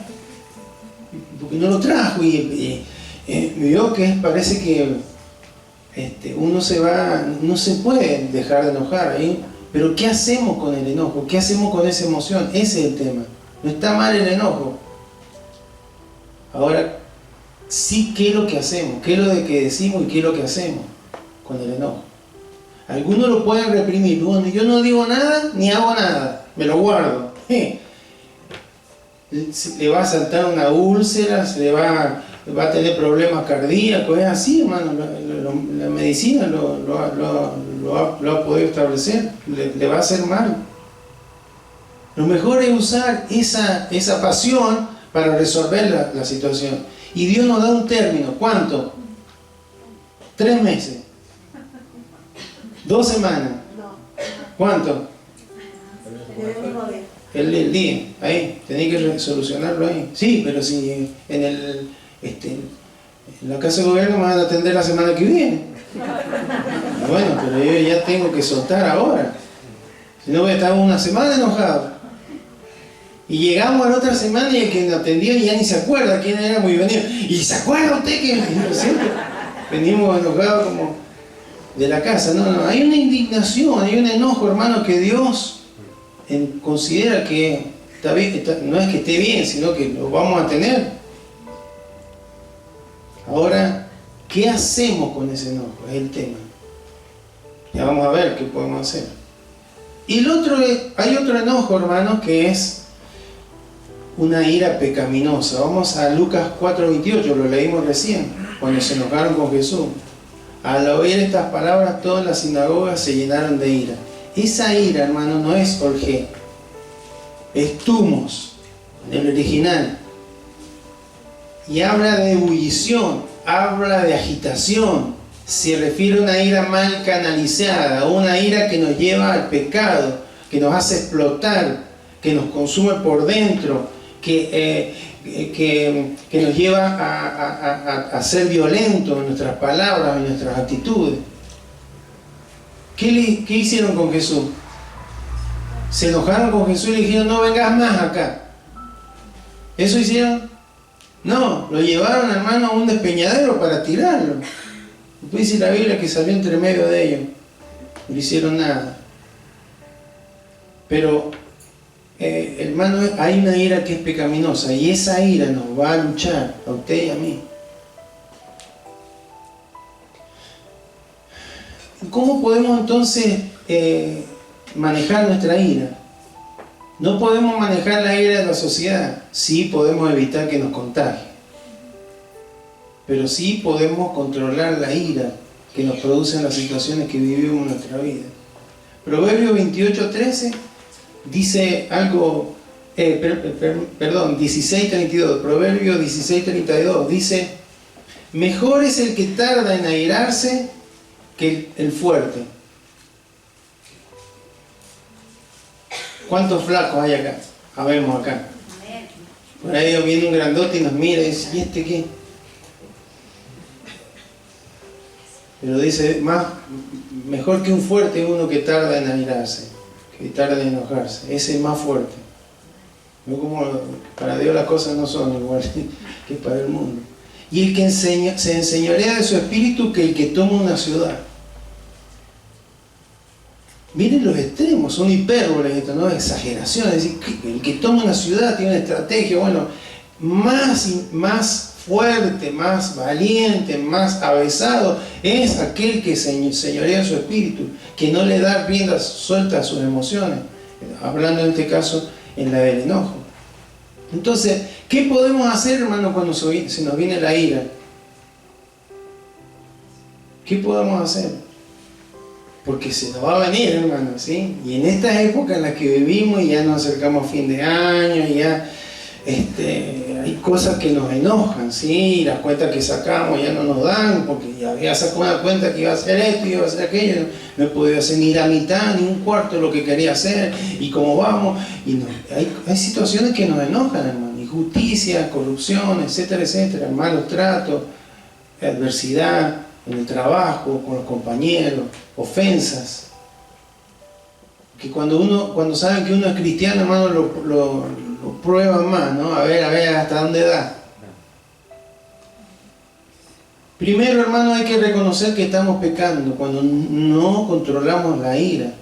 Porque no lo trajo y vio que parece que uno no se puede dejar de enojar ahí, pero ¿qué hacemos con el enojo? ¿Qué hacemos con esa emoción? Ese es el tema. No está mal el enojo. Ahora, sí, ¿qué es lo que hacemos? ¿Qué es lo que decimos y qué es lo que hacemos con el enojo? Algunos lo pueden reprimir. Bueno, yo no digo nada ni hago nada, me lo guardo. Le va a saltar una úlcera, va a tener problemas cardíacos, es así, hermano. La medicina lo ha podido establecer, le va a hacer mal. Lo mejor es usar esa pasión para resolver la situación. Y Dios nos da un término. ¿Cuánto? 3 meses. 2 semanas. ¿Cuánto? El día. Ahí. Tenéis que solucionarlo ahí. Sí, pero si en la casa de gobierno me van a atender la semana que viene. Bueno, pero yo ya tengo que soltar ahora. Si no voy a estar una semana enojado. Y llegamos a la otra semana y el que nos atendió ya ni se acuerda quién éramos y venimos. ¿Y se acuerda usted que venimos enojados como de la casa? No, hay una indignación, hay un enojo, hermano, que Dios considera que está bien, no es que esté bien, sino que lo vamos a tener. Ahora, ¿qué hacemos con ese enojo? Es el tema. Ya vamos a ver qué podemos hacer. Y hay otro enojo, hermano, que es una ira pecaminosa. Vamos a Lucas 4:28, lo leímos recién, cuando se enojaron con Jesús. Al oír estas palabras, todas las sinagogas se llenaron de ira. Esa ira, hermano, no es orge, es tumos, en el original. Y habla de ebullición, habla de agitación. Se refiere a una ira mal canalizada, una ira que nos lleva al pecado, que nos hace explotar, que nos consume por dentro, que nos lleva a ser violentos en nuestras palabras, en nuestras actitudes. ¿Qué hicieron con Jesús? Se enojaron con Jesús y le dijeron, no vengas más acá. ¿Eso hicieron? No, lo llevaron, hermano, a un despeñadero para tirarlo. Después dice la Biblia que salió entre medio de ellos. No le hicieron nada. Pero, hermano, hay una ira que es pecaminosa y esa ira nos va a luchar, a usted y a mí. ¿Cómo podemos entonces manejar nuestra ira? No podemos manejar la ira de la sociedad. Sí podemos evitar que nos contagie. Pero sí podemos controlar la ira que nos producen las situaciones que vivimos en nuestra vida. Proverbios 28:13 dice algo, 16:32, Proverbios 16:32 dice, mejor es el que tarda en airarse que el fuerte. ¿Cuántos flacos hay acá? Habemos acá. Por ahí viene un grandote y nos mira y dice, ¿y este qué? Pero dice, mejor que un fuerte es uno que tarda en airarse, que tarda en enojarse. Ese es más fuerte. No como para Dios las cosas no son igual que para el mundo. Y el que se enseñorea de su espíritu que el que toma una ciudad. Miren los extremos, son hipérboles esto, ¿no? Exageraciones. Es decir, el que toma una ciudad tiene una estrategia, bueno, más fuerte, más valiente, más avesado es aquel que señorea su espíritu, que no le da rienda suelta a sus emociones, hablando en este caso en la del enojo. Entonces, ¿qué podemos hacer, hermano, cuando se nos viene la ira? ¿Qué podemos hacer? Porque se nos va a venir, hermano, ¿sí? Y en estas épocas en las que vivimos, y ya nos acercamos a fin de año, y ya hay cosas que nos enojan, ¿sí? Las cuentas que sacamos ya no nos dan, porque ya había sacado una cuenta que iba a hacer esto, iba a hacer aquello, no he podido hacer ni la mitad, ni un cuarto de lo que quería hacer, y cómo vamos, y no, hay situaciones que nos enojan, hermano, injusticia, corrupción, etcétera, etcétera, malos tratos, adversidad en el trabajo, con los compañeros, ofensas. Que cuando saben que uno es cristiano, hermano, lo prueban más, ¿no? A ver hasta dónde da. Primero, hermano, hay que reconocer que estamos pecando cuando no controlamos la ira.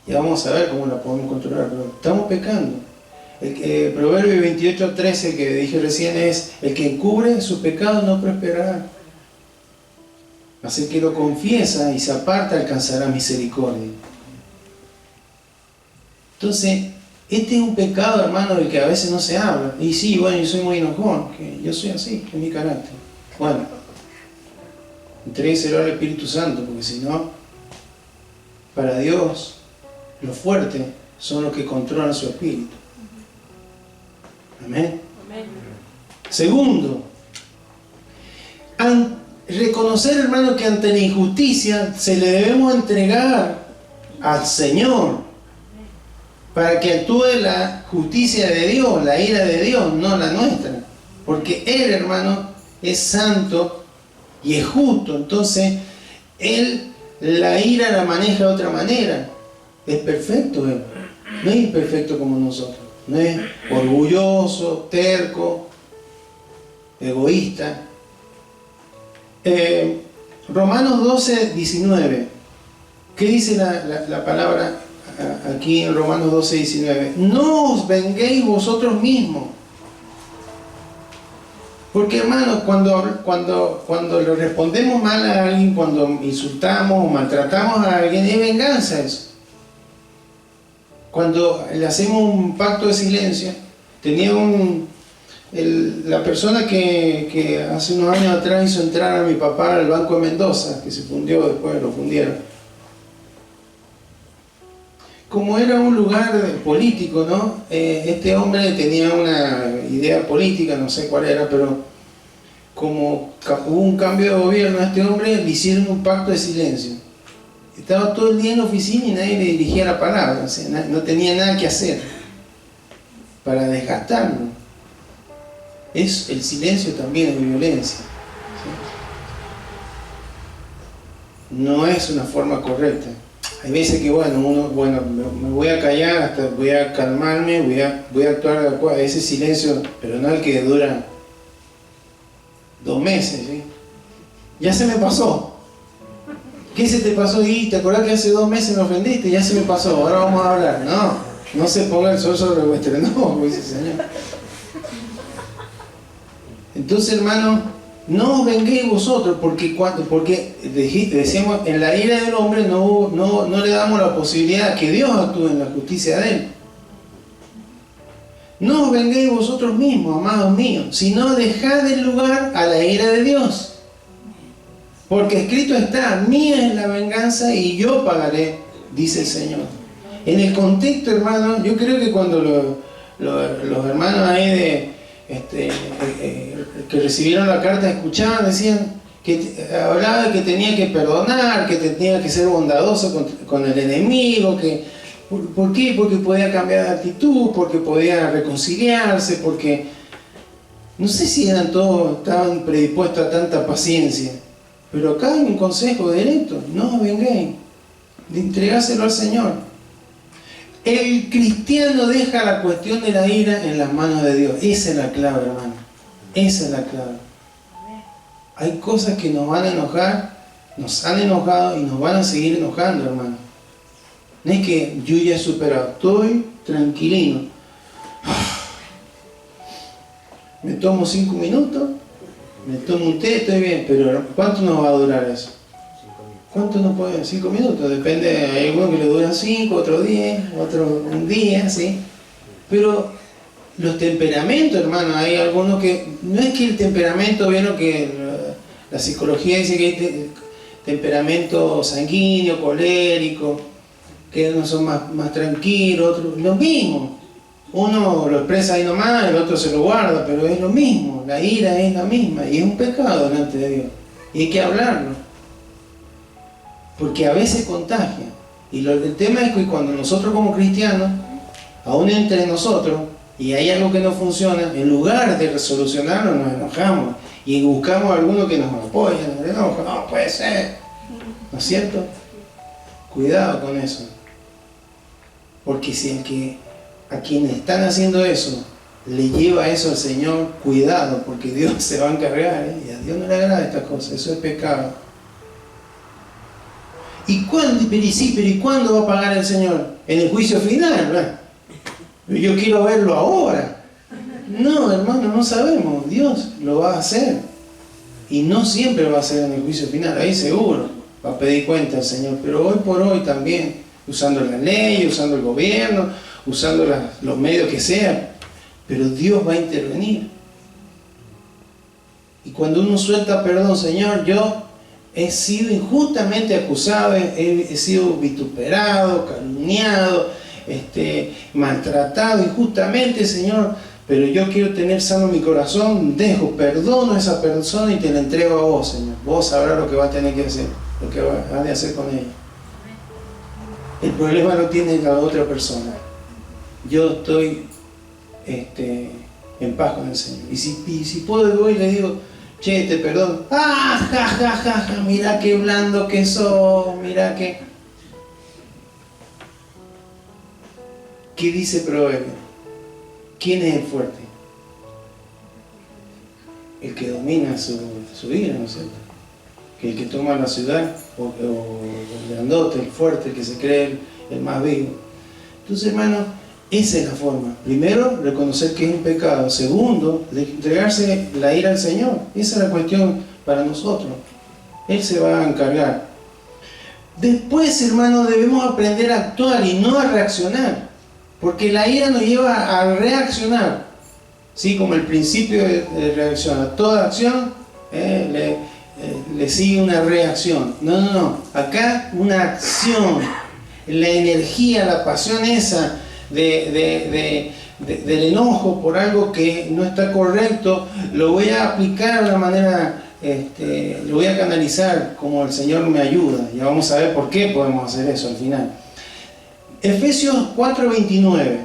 Ya vamos a ver cómo la podemos controlar, pero estamos pecando. Proverbio 28:13 que dije recién es, el que encubre sus pecados no prosperará. Así que lo confiesa y se aparta alcanzará misericordia. Entonces, este es un pecado, hermano, del que a veces no se habla. Y sí, bueno, yo soy muy enojón, que yo soy así, es mi carácter. Bueno, entrégueselo al Espíritu Santo, porque si no, para Dios, los fuertes son los que controlan su espíritu. Amén. Amén. Segundo, reconocer, hermano, que ante la injusticia se le debemos entregar al Señor para que actúe la justicia de Dios, la ira de Dios, no la nuestra, porque Él, hermano, es santo y es justo. Entonces Él la ira la maneja de otra manera. Es perfecto Él, no es imperfecto como nosotros, no es orgulloso, terco, egoísta. Romanos 12:19. ¿Qué dice la palabra aquí en Romanos 12:19? No os venguéis vosotros mismos. Porque, hermano, cuando le respondemos mal a alguien, cuando insultamos o maltratamos a alguien, es venganza eso. Cuando le hacemos un pacto de silencio, tenía la persona que hace unos años atrás hizo entrar a mi papá al Banco de Mendoza, que se fundió, después lo fundieron. Como era un lugar político, ¿no? Este hombre tenía una idea política, no sé cuál era, pero como hubo un cambio de gobierno a este hombre, le hicieron un pacto de silencio. Estaba todo el día en la oficina y nadie le dirigía la palabra, o sea, no tenía nada que hacer para desgastarlo. El silencio también es violencia, ¿sí? No es una forma correcta. Hay veces que, me voy a callar, hasta voy a calmarme, voy a actuar de acuerdo a ese silencio, pero no el que dura 2 meses, ¿sí? Ya se me pasó. ¿Qué se te pasó? Y te acordás que hace 2 meses me ofendiste, ya se me pasó, ahora vamos a hablar. No se ponga el sol sobre vuestro enojo, dice el Señor. Entonces, hermano, no os venguéis vosotros, porque decíamos, en la ira del hombre no le damos la posibilidad que Dios actúe en la justicia de él. No os venguéis vosotros mismos, amados míos, sino dejad el lugar a la ira de Dios. Porque escrito está, mía es la venganza y yo pagaré, dice el Señor. En el contexto, hermano, yo creo que cuando los hermanos ahí que recibieron la carta escuchaban, decían que hablaba de que tenía que perdonar, que tenía que ser bondadoso con el enemigo, ¿por qué? Porque podía cambiar de actitud, porque podía reconciliarse, porque no sé si estaban predispuestos a tanta paciencia. Pero acá hay un consejo directo: no os venguéis, de entregárselo al Señor. El cristiano deja la cuestión de la ira en las manos de Dios. Esa es la clave, hermano. Esa es la clave. Hay cosas que nos van a enojar, nos han enojado y nos van a seguir enojando, hermano. No es que yo ya he superado, estoy tranquilino. Me tomo 5 minutos, me tomo un té, estoy bien, pero ¿cuánto nos va a durar eso? ¿Cuánto nos puede? 5 minutos, depende, hay algunos que le duran 5, otros 10, otros un día, ¿sí? Pero los temperamentos, hermano, hay algunos que, no es que el temperamento, vieron que la psicología dice que hay temperamento sanguíneo, colérico, que unos son más tranquilos, otros, lo mismo. Uno lo expresa ahí nomás, el otro se lo guarda, pero es lo mismo, la ira es la misma, y es un pecado delante de Dios, y hay que hablarlo, porque a veces contagia. Y el tema es que cuando nosotros como cristianos, aún entre nosotros, y hay algo que no funciona, en lugar de resolucionarlo nos enojamos, y buscamos a alguno que nos apoye, nos enoja, no puede ser, ¿no es cierto? Cuidado con eso, porque si a quienes están haciendo eso le lleva eso al Señor, cuidado, porque Dios se va a encargar, y a Dios no le agrada estas cosas, eso es pecado. ¿Y cuándo va a pagar el Señor? En el juicio final, ¿verdad? Yo quiero verlo ahora. No, hermano, no sabemos. Dios lo va a hacer. Y no siempre va a ser en el juicio final, ahí seguro va a pedir cuenta el Señor, pero hoy por hoy también, usando la ley, usando el gobierno, usando los medios que sean, pero Dios va a intervenir. Y cuando uno suelta perdón, Señor, yo he sido injustamente acusado, he sido vituperado, calumniado, maltratado injustamente, Señor, pero yo quiero tener sano mi corazón, perdono a esa persona y te la entrego a vos, Señor. Vos sabrás lo que vas a tener que hacer, lo que vas a hacer con ella. El problema no tiene la otra persona. Yo estoy en paz con el Señor. Y si puedo, voy y le digo, che, te perdono. ¡Ah, ja, ja, ja, ja! Mira qué blando que sos, mira qué... ¿Qué dice Proverbio? ¿Quién es el fuerte? El que domina su ira, ¿no es cierto? El que toma la ciudad, o el grandote, el fuerte, el que se cree el más vivo. Entonces, hermano, esa es la forma. Primero, reconocer que es un pecado. Segundo, entregarse la ira al Señor. Esa es la cuestión para nosotros. Él se va a encargar. Después, hermano, debemos aprender a actuar y no a reaccionar. Porque la ira nos lleva a reaccionar. ¿Sí? Como el principio de reacción. A toda acción le sigue una reacción. No. Acá una acción. La energía, la pasión esa del enojo por algo que no está correcto, lo voy a aplicar de una manera, lo voy a canalizar como el Señor me ayuda. Ya vamos a ver por qué podemos hacer eso al final. Efesios 4:29.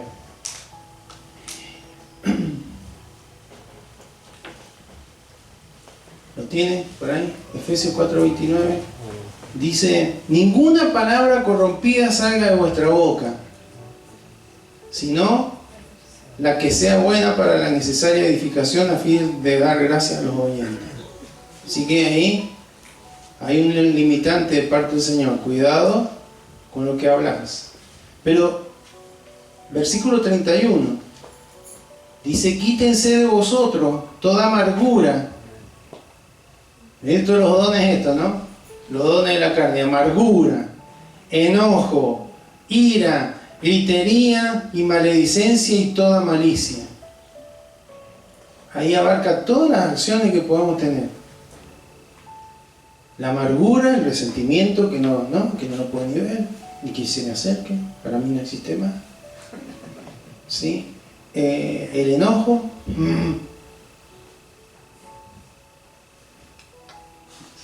¿Lo tiene por ahí? Efesios 4:29. Dice, ninguna palabra corrompida salga de vuestra boca, sino la que sea buena para la necesaria edificación a fin de dar gracias a los oyentes. Así que ahí hay un limitante de parte del Señor. Cuidado con lo que hablas. Pero, versículo 31, dice, quítense de vosotros toda amargura. Esto de los dones, ¿no? Los dones de la carne: amargura, enojo, ira, gritería y maledicencia y toda malicia. Ahí abarca todas las acciones que podemos tener. La amargura, el resentimiento que no lo pueden ni ver, ni que se me acerque, para mí no existe más. ¿Sí? El enojo.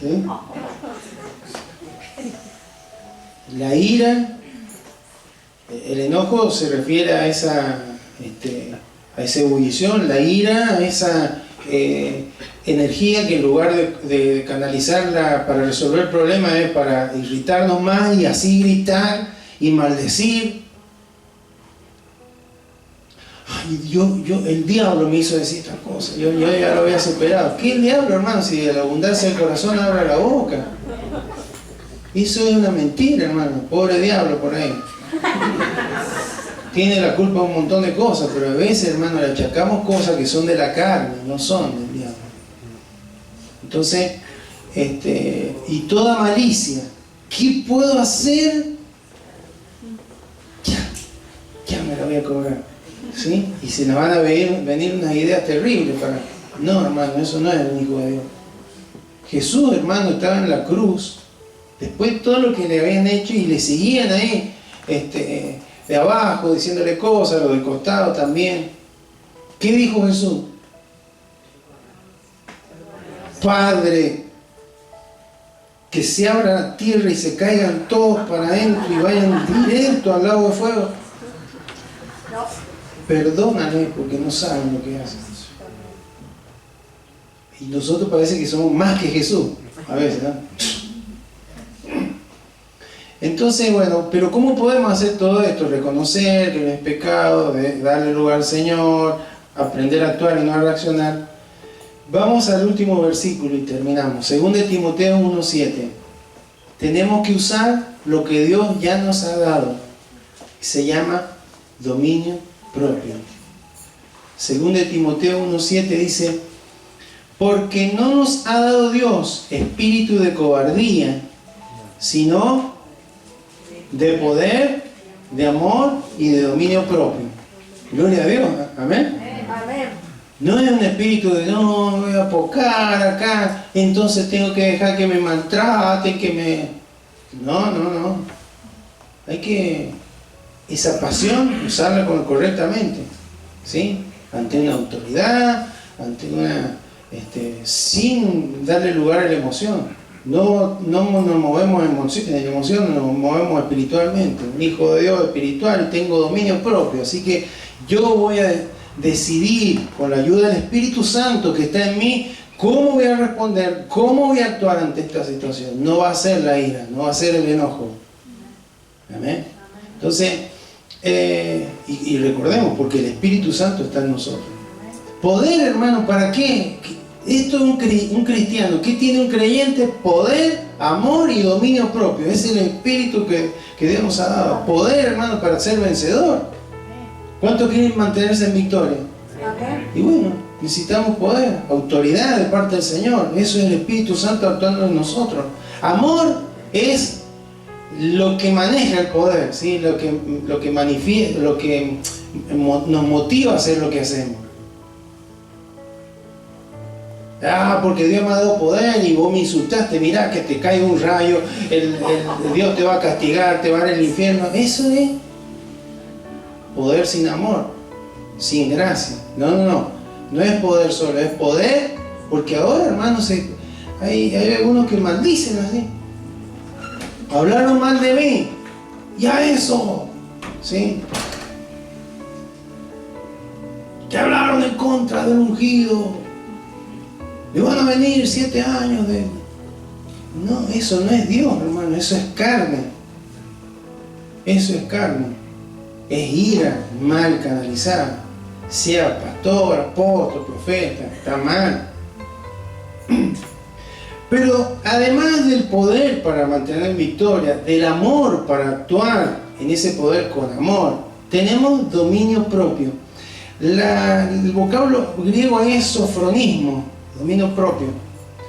¿Sí? La ira. El enojo se refiere a esa ebullición, la ira, a esa energía que en lugar de canalizarla para resolver el problema es para irritarnos más y así gritar y maldecir. Ay, el diablo me hizo decir esta cosa, yo ya lo había superado. ¿Qué el diablo, hermano? Si de la abundancia del corazón abre la boca. Eso es una mentira, hermano. Pobre diablo por ahí. Tiene la culpa de un montón de cosas, pero a veces, hermano, le achacamos cosas que son de la carne, no son del diablo. Entonces, y toda malicia. ¿Qué puedo hacer? Ya me la voy a cobrar. ¿Sí? Y se nos van a venir unas ideas terribles para... No, hermano, eso no es el Hijo de Dios. Jesús, hermano, estaba en la cruz, después de todo lo que le habían hecho, y le seguían ahí, de abajo, diciéndole cosas, lo del costado también. ¿Qué dijo Jesús? Padre, que se abra la tierra y se caigan todos para adentro y vayan directo al lago de fuego. Perdónale porque no saben lo que hacen. Y nosotros parece que somos más que Jesús, a veces, ¿no? Entonces, bueno, pero ¿cómo podemos hacer todo esto? Reconocer que no es pecado, darle lugar al Señor, aprender a actuar y no a reaccionar. Vamos al último versículo y terminamos. 2 Timoteo 1:7. Tenemos que usar lo que Dios ya nos ha dado. Se llama dominio propio. 2 Timoteo 1:7 dice: porque no nos ha dado Dios espíritu de cobardía, sino de poder, de amor y de dominio propio. Gloria a Dios, amén. Amén. No es un espíritu de no, me voy a apocar acá, entonces tengo que dejar que me maltrate, que me... No. Hay que, esa pasión, usarla correctamente, ¿sí? Ante una autoridad, ante una... sin darle lugar a la emoción. No nos movemos en emoción, nos movemos espiritualmente. Un hijo de Dios espiritual, y tengo dominio propio. Así que yo voy a decidir, con la ayuda del Espíritu Santo que está en mí, cómo voy a responder, cómo voy a actuar ante esta situación. No va a ser la ira, no va a ser el enojo. Amén. Entonces, y recordemos, porque el Espíritu Santo está en nosotros. Poder, hermano, ¿para qué? Esto es un cristiano. ¿Qué tiene un creyente? Poder, amor y dominio propio. Ese es el espíritu que Dios nos ha dado. Poder, hermano, para ser vencedor. ¿Cuántos quieren mantenerse en victoria? Y bueno, necesitamos poder, autoridad de parte del Señor. Eso es el Espíritu Santo actuando en nosotros. Amor es lo que maneja el poder, ¿sí? Lo que manifiesta, lo que nos motiva a hacer lo que hacemos. Porque Dios me ha dado poder y vos me insultaste, mirá que te cae un rayo, el Dios te va a castigar, te va a dar el infierno. Eso es poder sin amor, sin gracia. No es poder solo, es poder, porque ahora, hermanos, hay algunos que maldicen así. Hablaron mal de mí, ya eso, ¿sí? Que hablaron en contra del ungido. Le van a venir 7 años de... No, eso no es Dios, hermano, eso es carne. Eso es carne. Es ira mal canalizada. Sea pastor, apóstol, profeta, está mal. Pero además del poder para mantener victoria, del amor para actuar en ese poder con amor, tenemos dominio propio. El vocablo griego es sofronismo, dominio propio.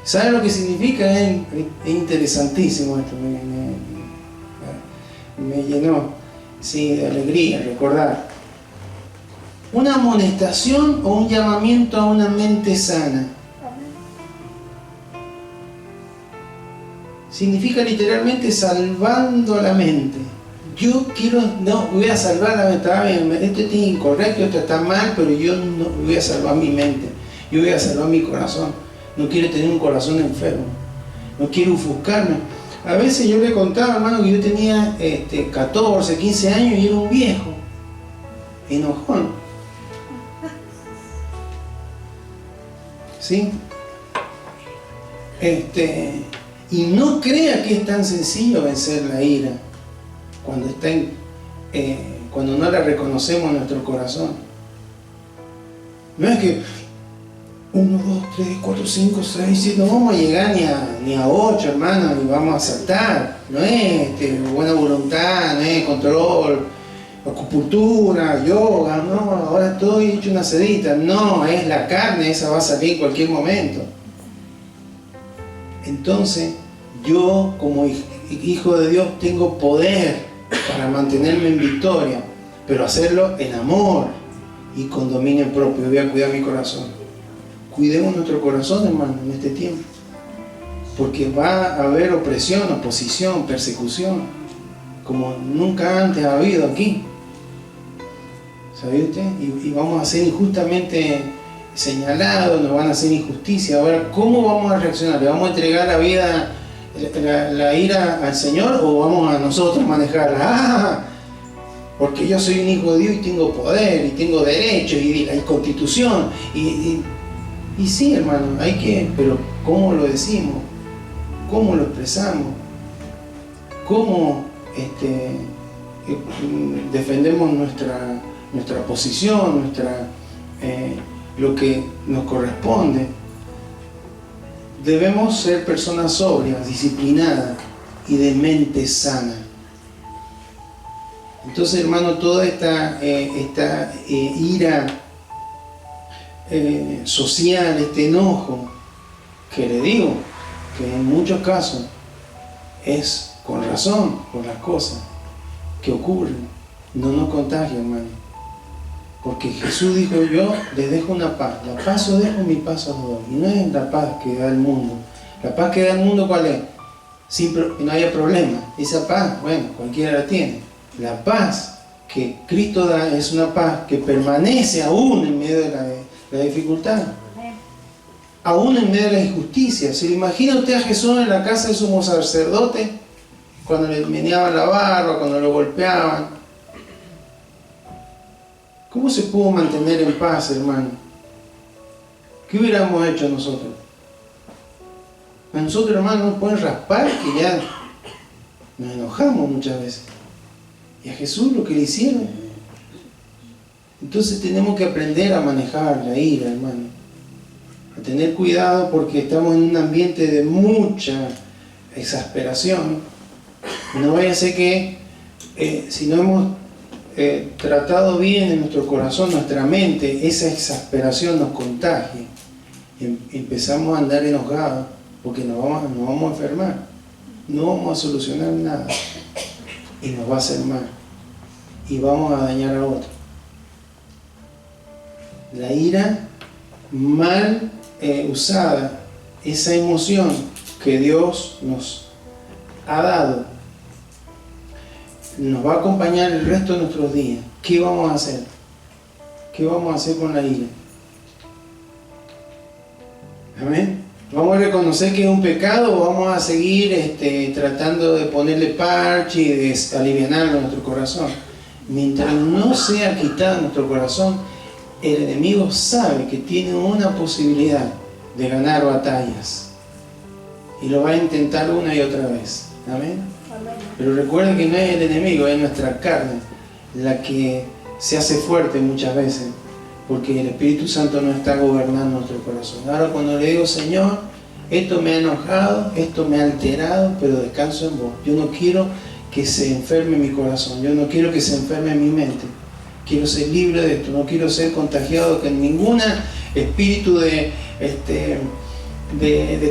¿Saben lo que significa? Es interesantísimo esto, me llenó, sí, de alegría recordar. Una amonestación o un llamamiento a una mente sana. Significa literalmente salvando la mente. Yo quiero, no, voy a salvar la mente. Esto es incorrecto, esto está mal, pero yo no voy a salvar mi mente. Yo voy a salvar mi corazón. No quiero tener un corazón enfermo. No quiero ofuscarme. A veces yo le contaba, hermano, que yo tenía 14, 15 años y era un viejo. Enojón. ¿Sí? Y no crea que es tan sencillo vencer la ira cuando no la reconocemos en nuestro corazón. No es que 1, 2, 3, 4, 5, 6, 7, no vamos a llegar ni a 8, hermano, ni vamos a saltar. No es buena voluntad, no es control, acupuntura, yoga, no, ahora estoy hecho una sedita. No, es la carne, esa va a salir en cualquier momento. Entonces, yo como hijo de Dios tengo poder para mantenerme en victoria, pero hacerlo en amor y con dominio propio. Voy a cuidar mi corazón. Cuidemos nuestro corazón, hermano, en este tiempo, porque va a haber opresión, oposición, persecución, como nunca antes ha habido aquí. ¿Sabe usted? Y vamos a ser injustamente señalados, nos van a hacer injusticia. Ahora, ¿cómo vamos a reaccionar? ¿Le vamos a entregar la vida, la ira al Señor, o vamos a nosotros manejarla? ¡Ah! Porque yo soy un hijo de Dios y tengo poder, y tengo derechos, y hay constitución, y sí, hermano, pero ¿cómo lo decimos? ¿Cómo lo expresamos? ¿Cómo defendemos nuestra posición, lo que nos corresponde? Debemos ser personas sobrias, disciplinadas y de mente sana. Entonces, hermano, toda esta ira social, este enojo, que le digo que en muchos casos es con razón por las cosas que ocurren, no nos contagia, hermano. Porque Jesús dijo: yo les dejo una paz, la paz os dejo, mi paz os doy. Y no es la paz que da el mundo. La paz que da el mundo, ¿cuál es? Que no haya problema. Esa paz, bueno, cualquiera la tiene. La paz que Cristo da es una paz que permanece aún en medio de la dificultad, aún en medio de la injusticia. ¿Se le imagina usted a Jesús en la casa del sumo sacerdote, cuando le meneaban la barba, cuando lo golpeaban? ¿Cómo se pudo mantener en paz, hermano? ¿Qué hubiéramos hecho nosotros? A nosotros, hermano, nos pueden raspar, que ya nos enojamos muchas veces. Y a Jesús lo que le hicieron. Entonces tenemos que aprender a manejar la ira, hermano. A tener cuidado, porque estamos en un ambiente de mucha exasperación. No vaya a ser que si no hemos tratado bien en nuestro corazón, nuestra mente, esa exasperación nos contagie. Empezamos a andar enojados, porque nos vamos a enfermar. No vamos a solucionar nada. Y nos va a hacer mal. Y vamos a dañar a otro. La ira mal usada, esa emoción que Dios nos ha dado, nos va a acompañar el resto de nuestros días. ¿Qué vamos a hacer? ¿Qué vamos a hacer con la ira? Amén. ¿Vamos a reconocer que es un pecado, o vamos a seguir tratando de ponerle parche y de alivianarlo a nuestro corazón? Mientras no sea quitado nuestro corazón, el enemigo sabe que tiene una posibilidad de ganar batallas. y lo va a intentar una y otra vez. Amén. Pero recuerden que no es el enemigo, es nuestra carne la que se hace fuerte muchas veces, porque el Espíritu Santo no está gobernando nuestro corazón. Ahora cuando le digo, Señor, esto me ha enojado, esto me ha alterado, pero descanso en vos. Yo no quiero que se enferme mi corazón, yo no quiero que se enferme mi mente. Quiero ser libre de esto, no quiero ser contagiado con ningún espíritu de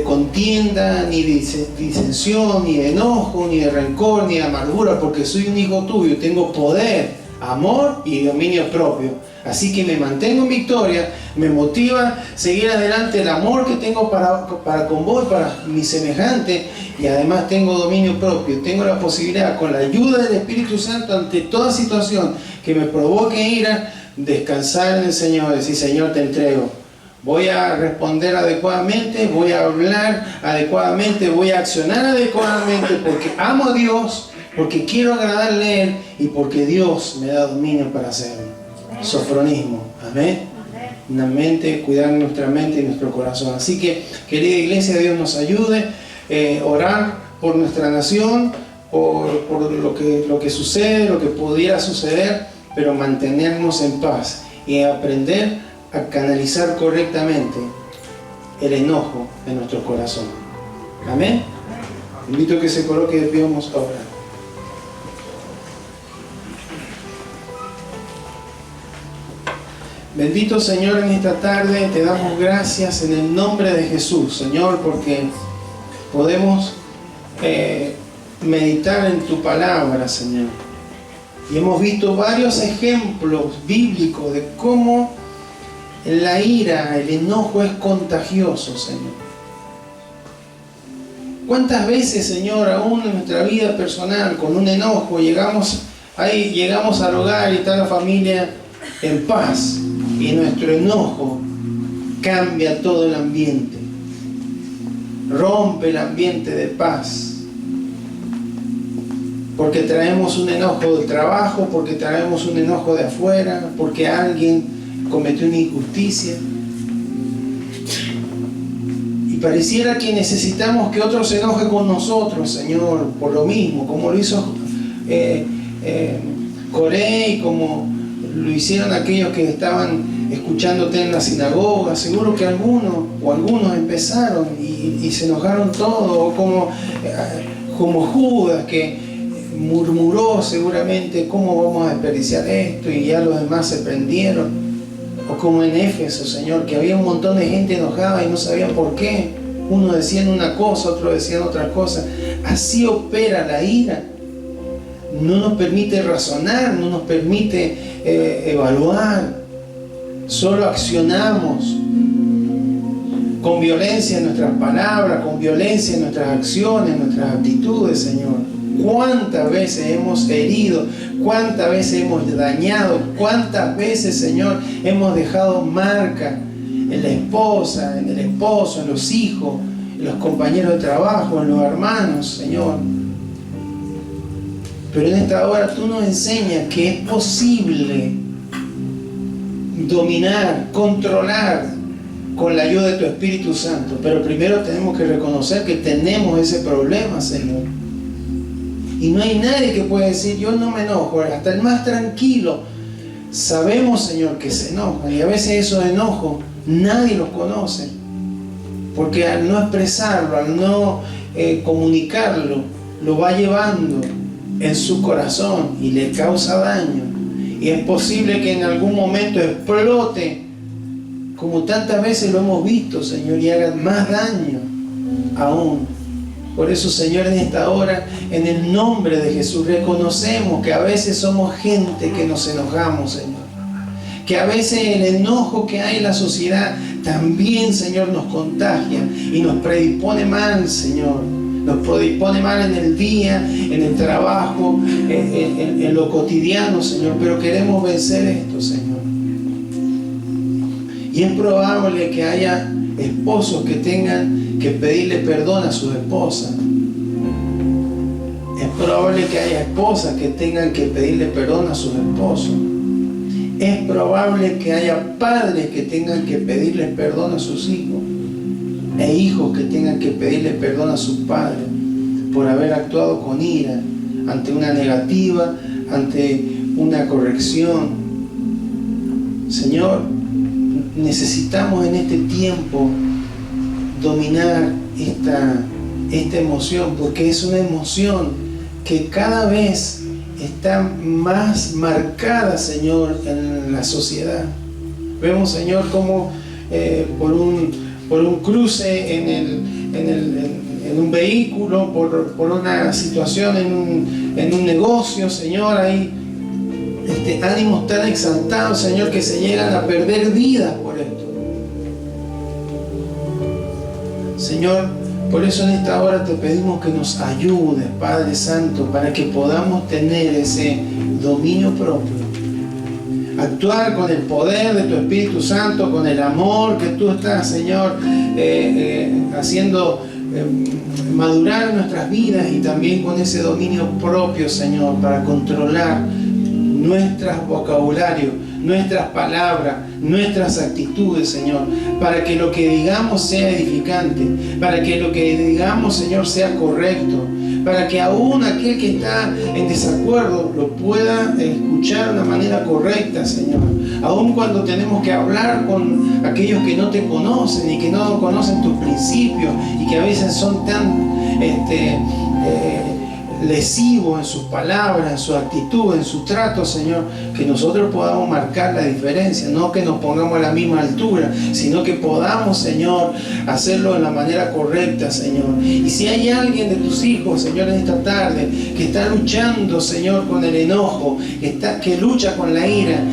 contienda, ni de disensión, ni de enojo, ni de rencor, ni de amargura, porque soy un hijo tuyo, tengo poder, amor y dominio propio. Así que me mantengo en victoria, me motiva seguir adelante el amor que tengo para con vos, para mi semejante, y además tengo dominio propio, tengo la posibilidad, con la ayuda del Espíritu Santo, ante toda situación que me provoque ira, descansar en el Señor, decir, Señor, te entrego. Voy a responder adecuadamente, voy a hablar adecuadamente, voy a accionar adecuadamente, porque amo a Dios, porque quiero agradarle a Él y porque Dios me da dominio para hacerlo. Sofronismo, amén. Una mente, cuidar nuestra mente y nuestro corazón. Así que, querida iglesia, Dios nos ayude, orar por nuestra nación, por lo que sucede, lo que pudiera suceder, pero mantenernos en paz y aprender a canalizar correctamente el enojo de nuestro corazón. Amén. Invito a que se coloque de pie, vamos a orar. Bendito Señor, en esta tarde te damos gracias en el nombre de Jesús, Señor, porque podemos meditar en tu palabra, Señor. Y hemos visto varios ejemplos bíblicos de cómo la ira, el enojo es contagioso, Señor. ¿Cuántas veces, Señor, aún en nuestra vida personal, con un enojo, llegamos al hogar y está la familia en paz? Y nuestro enojo cambia todo el ambiente, rompe el ambiente de paz, porque traemos un enojo del trabajo, porque traemos un enojo de afuera, porque alguien cometió una injusticia, y pareciera que necesitamos que otro se enoje con nosotros, Señor, por lo mismo, como lo hizo Coré y como lo hicieron aquellos que estaban escuchándote en la sinagoga. Seguro que algunos empezaron y se enojaron todos, como Judas, que murmuró seguramente, ¿cómo vamos a desperdiciar esto? Y ya los demás se prendieron. O como en Éfeso, Señor, que había un montón de gente enojada y no sabían por qué. Unos decían una cosa, otros decían otra cosa. Así opera la ira. No nos permite razonar, no nos permite evaluar. Solo accionamos con violencia en nuestras palabras, con violencia en nuestras acciones, en nuestras actitudes, Señor. ¿Cuántas veces hemos herido? ¿Cuántas veces hemos dañado? ¿Cuántas veces, Señor, hemos dejado marca en la esposa, en el esposo, en los hijos, en los compañeros de trabajo, en los hermanos, Señor? Pero en esta hora tú nos enseñas que es posible dominar, controlar con la ayuda de tu Espíritu Santo. Pero primero tenemos que reconocer que tenemos ese problema, Señor. Y no hay nadie que pueda decir, yo no me enojo. Hasta el más tranquilo sabemos, Señor, que se enoja. Y a veces esos enojos nadie los conoce. Porque al no expresarlo, al no comunicarlo, lo va llevando en su corazón y le causa daño. Y es posible que en algún momento explote, como tantas veces lo hemos visto, Señor, y haga más daño aún. Por eso, Señor, en esta hora, en el nombre de Jesús, reconocemos que a veces somos gente que nos enojamos, Señor. Que a veces el enojo que hay en la sociedad también, Señor, nos contagia y nos predispone mal, Señor. Nos predispone mal en el día, en el trabajo, en lo cotidiano, Señor. Pero queremos vencer esto, Señor. Y es probable que haya esposos que tengan que pedirle perdón a sus esposas. Es probable que haya esposas que tengan que pedirle perdón a sus esposos. Es probable que haya padres que tengan que pedirle perdón a sus hijos. e hijos que tengan que pedirle perdón a sus padres por haber actuado con ira ante una negativa, ante una corrección. Señor, necesitamos en este tiempo dominar esta emoción, porque es una emoción que cada vez está más marcada, Señor, en la sociedad. Vemos, Señor, como por un cruce en un vehículo, por una situación en un negocio, Señor, hay ánimos tan exaltados, Señor, que se llegan a perder vidas por esto. Señor, por eso en esta hora te pedimos que nos ayudes, Padre Santo, para que podamos tener ese dominio propio. Actuar con el poder de tu Espíritu Santo, con el amor que tú estás, Señor, haciendo madurar nuestras vidas, y también con ese dominio propio, Señor, para controlar nuestros vocabularios, nuestras palabras, nuestras actitudes, Señor, para que lo que digamos sea edificante, para que lo que digamos, Señor, sea correcto, para que aún aquel que está en desacuerdo lo pueda escuchar de una manera correcta, Señor. Aún cuando tenemos que hablar con aquellos que no te conocen y que no conocen tus principios y que a veces son tan lesivos en sus palabras, en su actitud, en su trato, Señor, que nosotros podamos marcar la diferencia, no que nos pongamos a la misma altura, sino que podamos, Señor, hacerlo de la manera correcta, Señor. Y si hay alguien de tus hijos, Señor, en esta tarde, que está luchando, Señor, con el enojo, que lucha con la ira,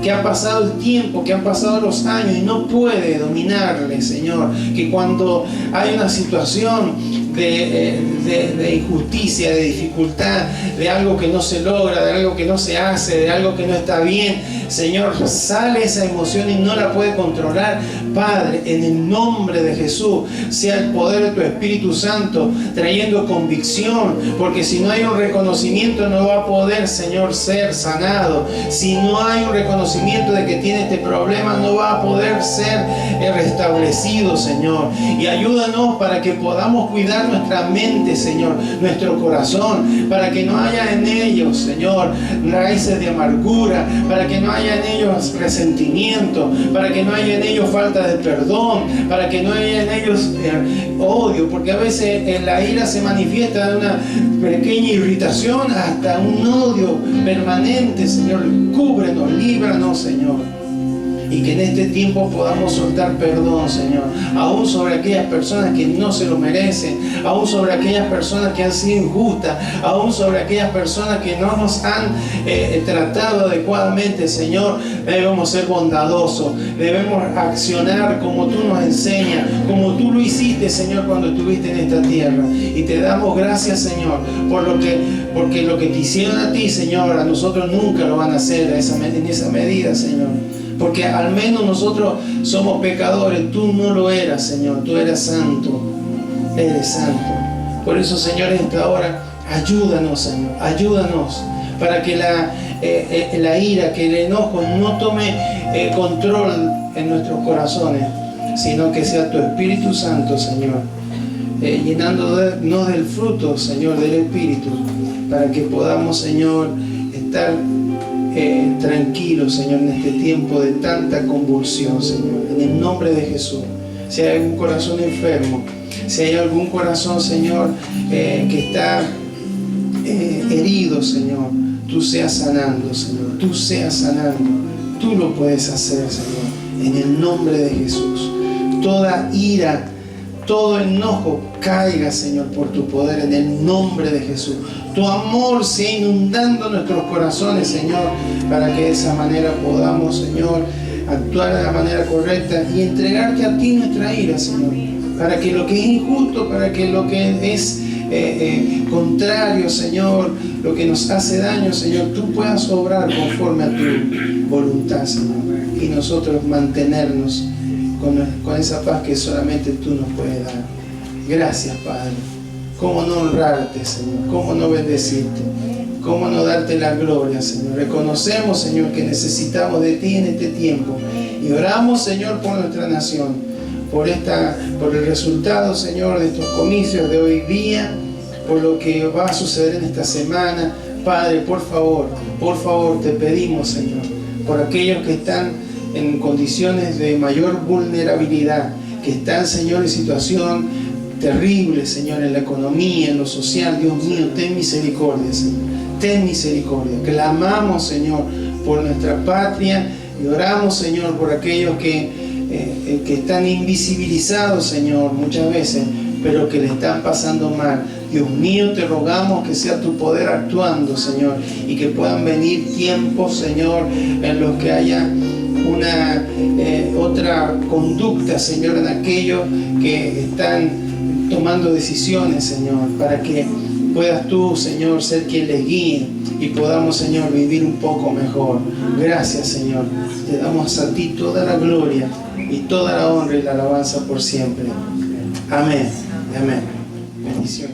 que ha pasado el tiempo, que han pasado los años y no puede dominarle, Señor, que cuando hay una situación de injusticia, de dificultad, de algo que no se logra, de algo que no se hace, de algo que no está bien, Señor, sale esa emoción y no la puede controlar. Padre, en el nombre de Jesús, sea el poder de tu Espíritu Santo trayendo convicción, porque si no hay un reconocimiento no va a poder, Señor, ser sanado. Si no hay un reconocimiento de que tiene este problema, no va a poder ser restablecido, Señor. Y ayúdanos para que podamos cuidar nuestra mente, Señor, nuestro corazón, para que no haya en ellos, Señor, raíces de amargura, para que no haya en ellos resentimiento, para que no haya en ellos falta de perdón, para que no haya en ellos odio, porque a veces la ira se manifiesta de una pequeña irritación hasta un odio permanente. Señor, cúbrenos, líbranos, Señor. Y que en este tiempo podamos soltar perdón, Señor, aún sobre aquellas personas que no se lo merecen, aún sobre aquellas personas que han sido injustas, aún sobre aquellas personas que no nos han tratado adecuadamente, Señor. Debemos ser bondadosos, debemos accionar como tú nos enseñas, como tú lo hiciste, Señor, cuando estuviste en esta tierra. Y te damos gracias, Señor, porque lo que te hicieron a ti, Señor, a nosotros nunca lo van a hacer en esa medida, Señor. Porque al menos nosotros somos pecadores, tú no lo eras, Señor, tú eres santo, eres santo. Por eso, Señor, en esta hora, ayúdanos, Señor, ayúdanos, para que la ira, que el enojo no tome control en nuestros corazones, sino que sea tu Espíritu Santo, Señor, llenándonos del fruto, Señor, del Espíritu, para que podamos, Señor, estar tranquilos, Señor, en este tiempo de tanta convulsión, Señor, en el nombre de Jesús. Si hay algún corazón enfermo, si hay algún corazón, Señor, que está herido, Señor, tú seas sanando, Señor, tú seas sanando, tú lo puedes hacer, Señor, en el nombre de Jesús. Toda ira, todo enojo caiga, Señor, por tu poder, en el nombre de Jesús. Tu amor sea inundando nuestros corazones, Señor, para que de esa manera podamos, Señor, actuar de la manera correcta y entregarte a ti nuestra ira, Señor, para que lo que es injusto, para que lo que es contrario, Señor, lo que nos hace daño, Señor, tú puedas obrar conforme a tu voluntad, Señor, y nosotros mantenernos con esa paz que solamente tú nos puedes dar. Gracias, Padre. ¿Cómo no honrarte, Señor? ¿Cómo no bendecirte? ¿Cómo no darte la gloria, Señor? Reconocemos, Señor, que necesitamos de ti en este tiempo. Y oramos, Señor, por nuestra nación, por el resultado, Señor, de estos comicios de hoy día, por lo que va a suceder en esta semana. Padre, por favor, te pedimos, Señor, por aquellos que están en condiciones de mayor vulnerabilidad, que están, Señor, en situación terrible, Señor, en la economía, en lo social. Dios mío, ten misericordia, Señor. Ten misericordia. Clamamos, Señor, por nuestra patria y oramos, Señor, por aquellos que están invisibilizados, Señor, muchas veces, pero que le están pasando mal. Dios mío, te rogamos que sea tu poder actuando, Señor, y que puedan venir tiempos, Señor, en los que haya una otra conducta, Señor, en aquellos que están tomando decisiones, Señor, para que puedas tú, Señor, ser quien les guíe y podamos, Señor, vivir un poco mejor. Gracias, Señor. Te damos a ti toda la gloria y toda la honra y la alabanza por siempre. Amén. Amén. Bendiciones.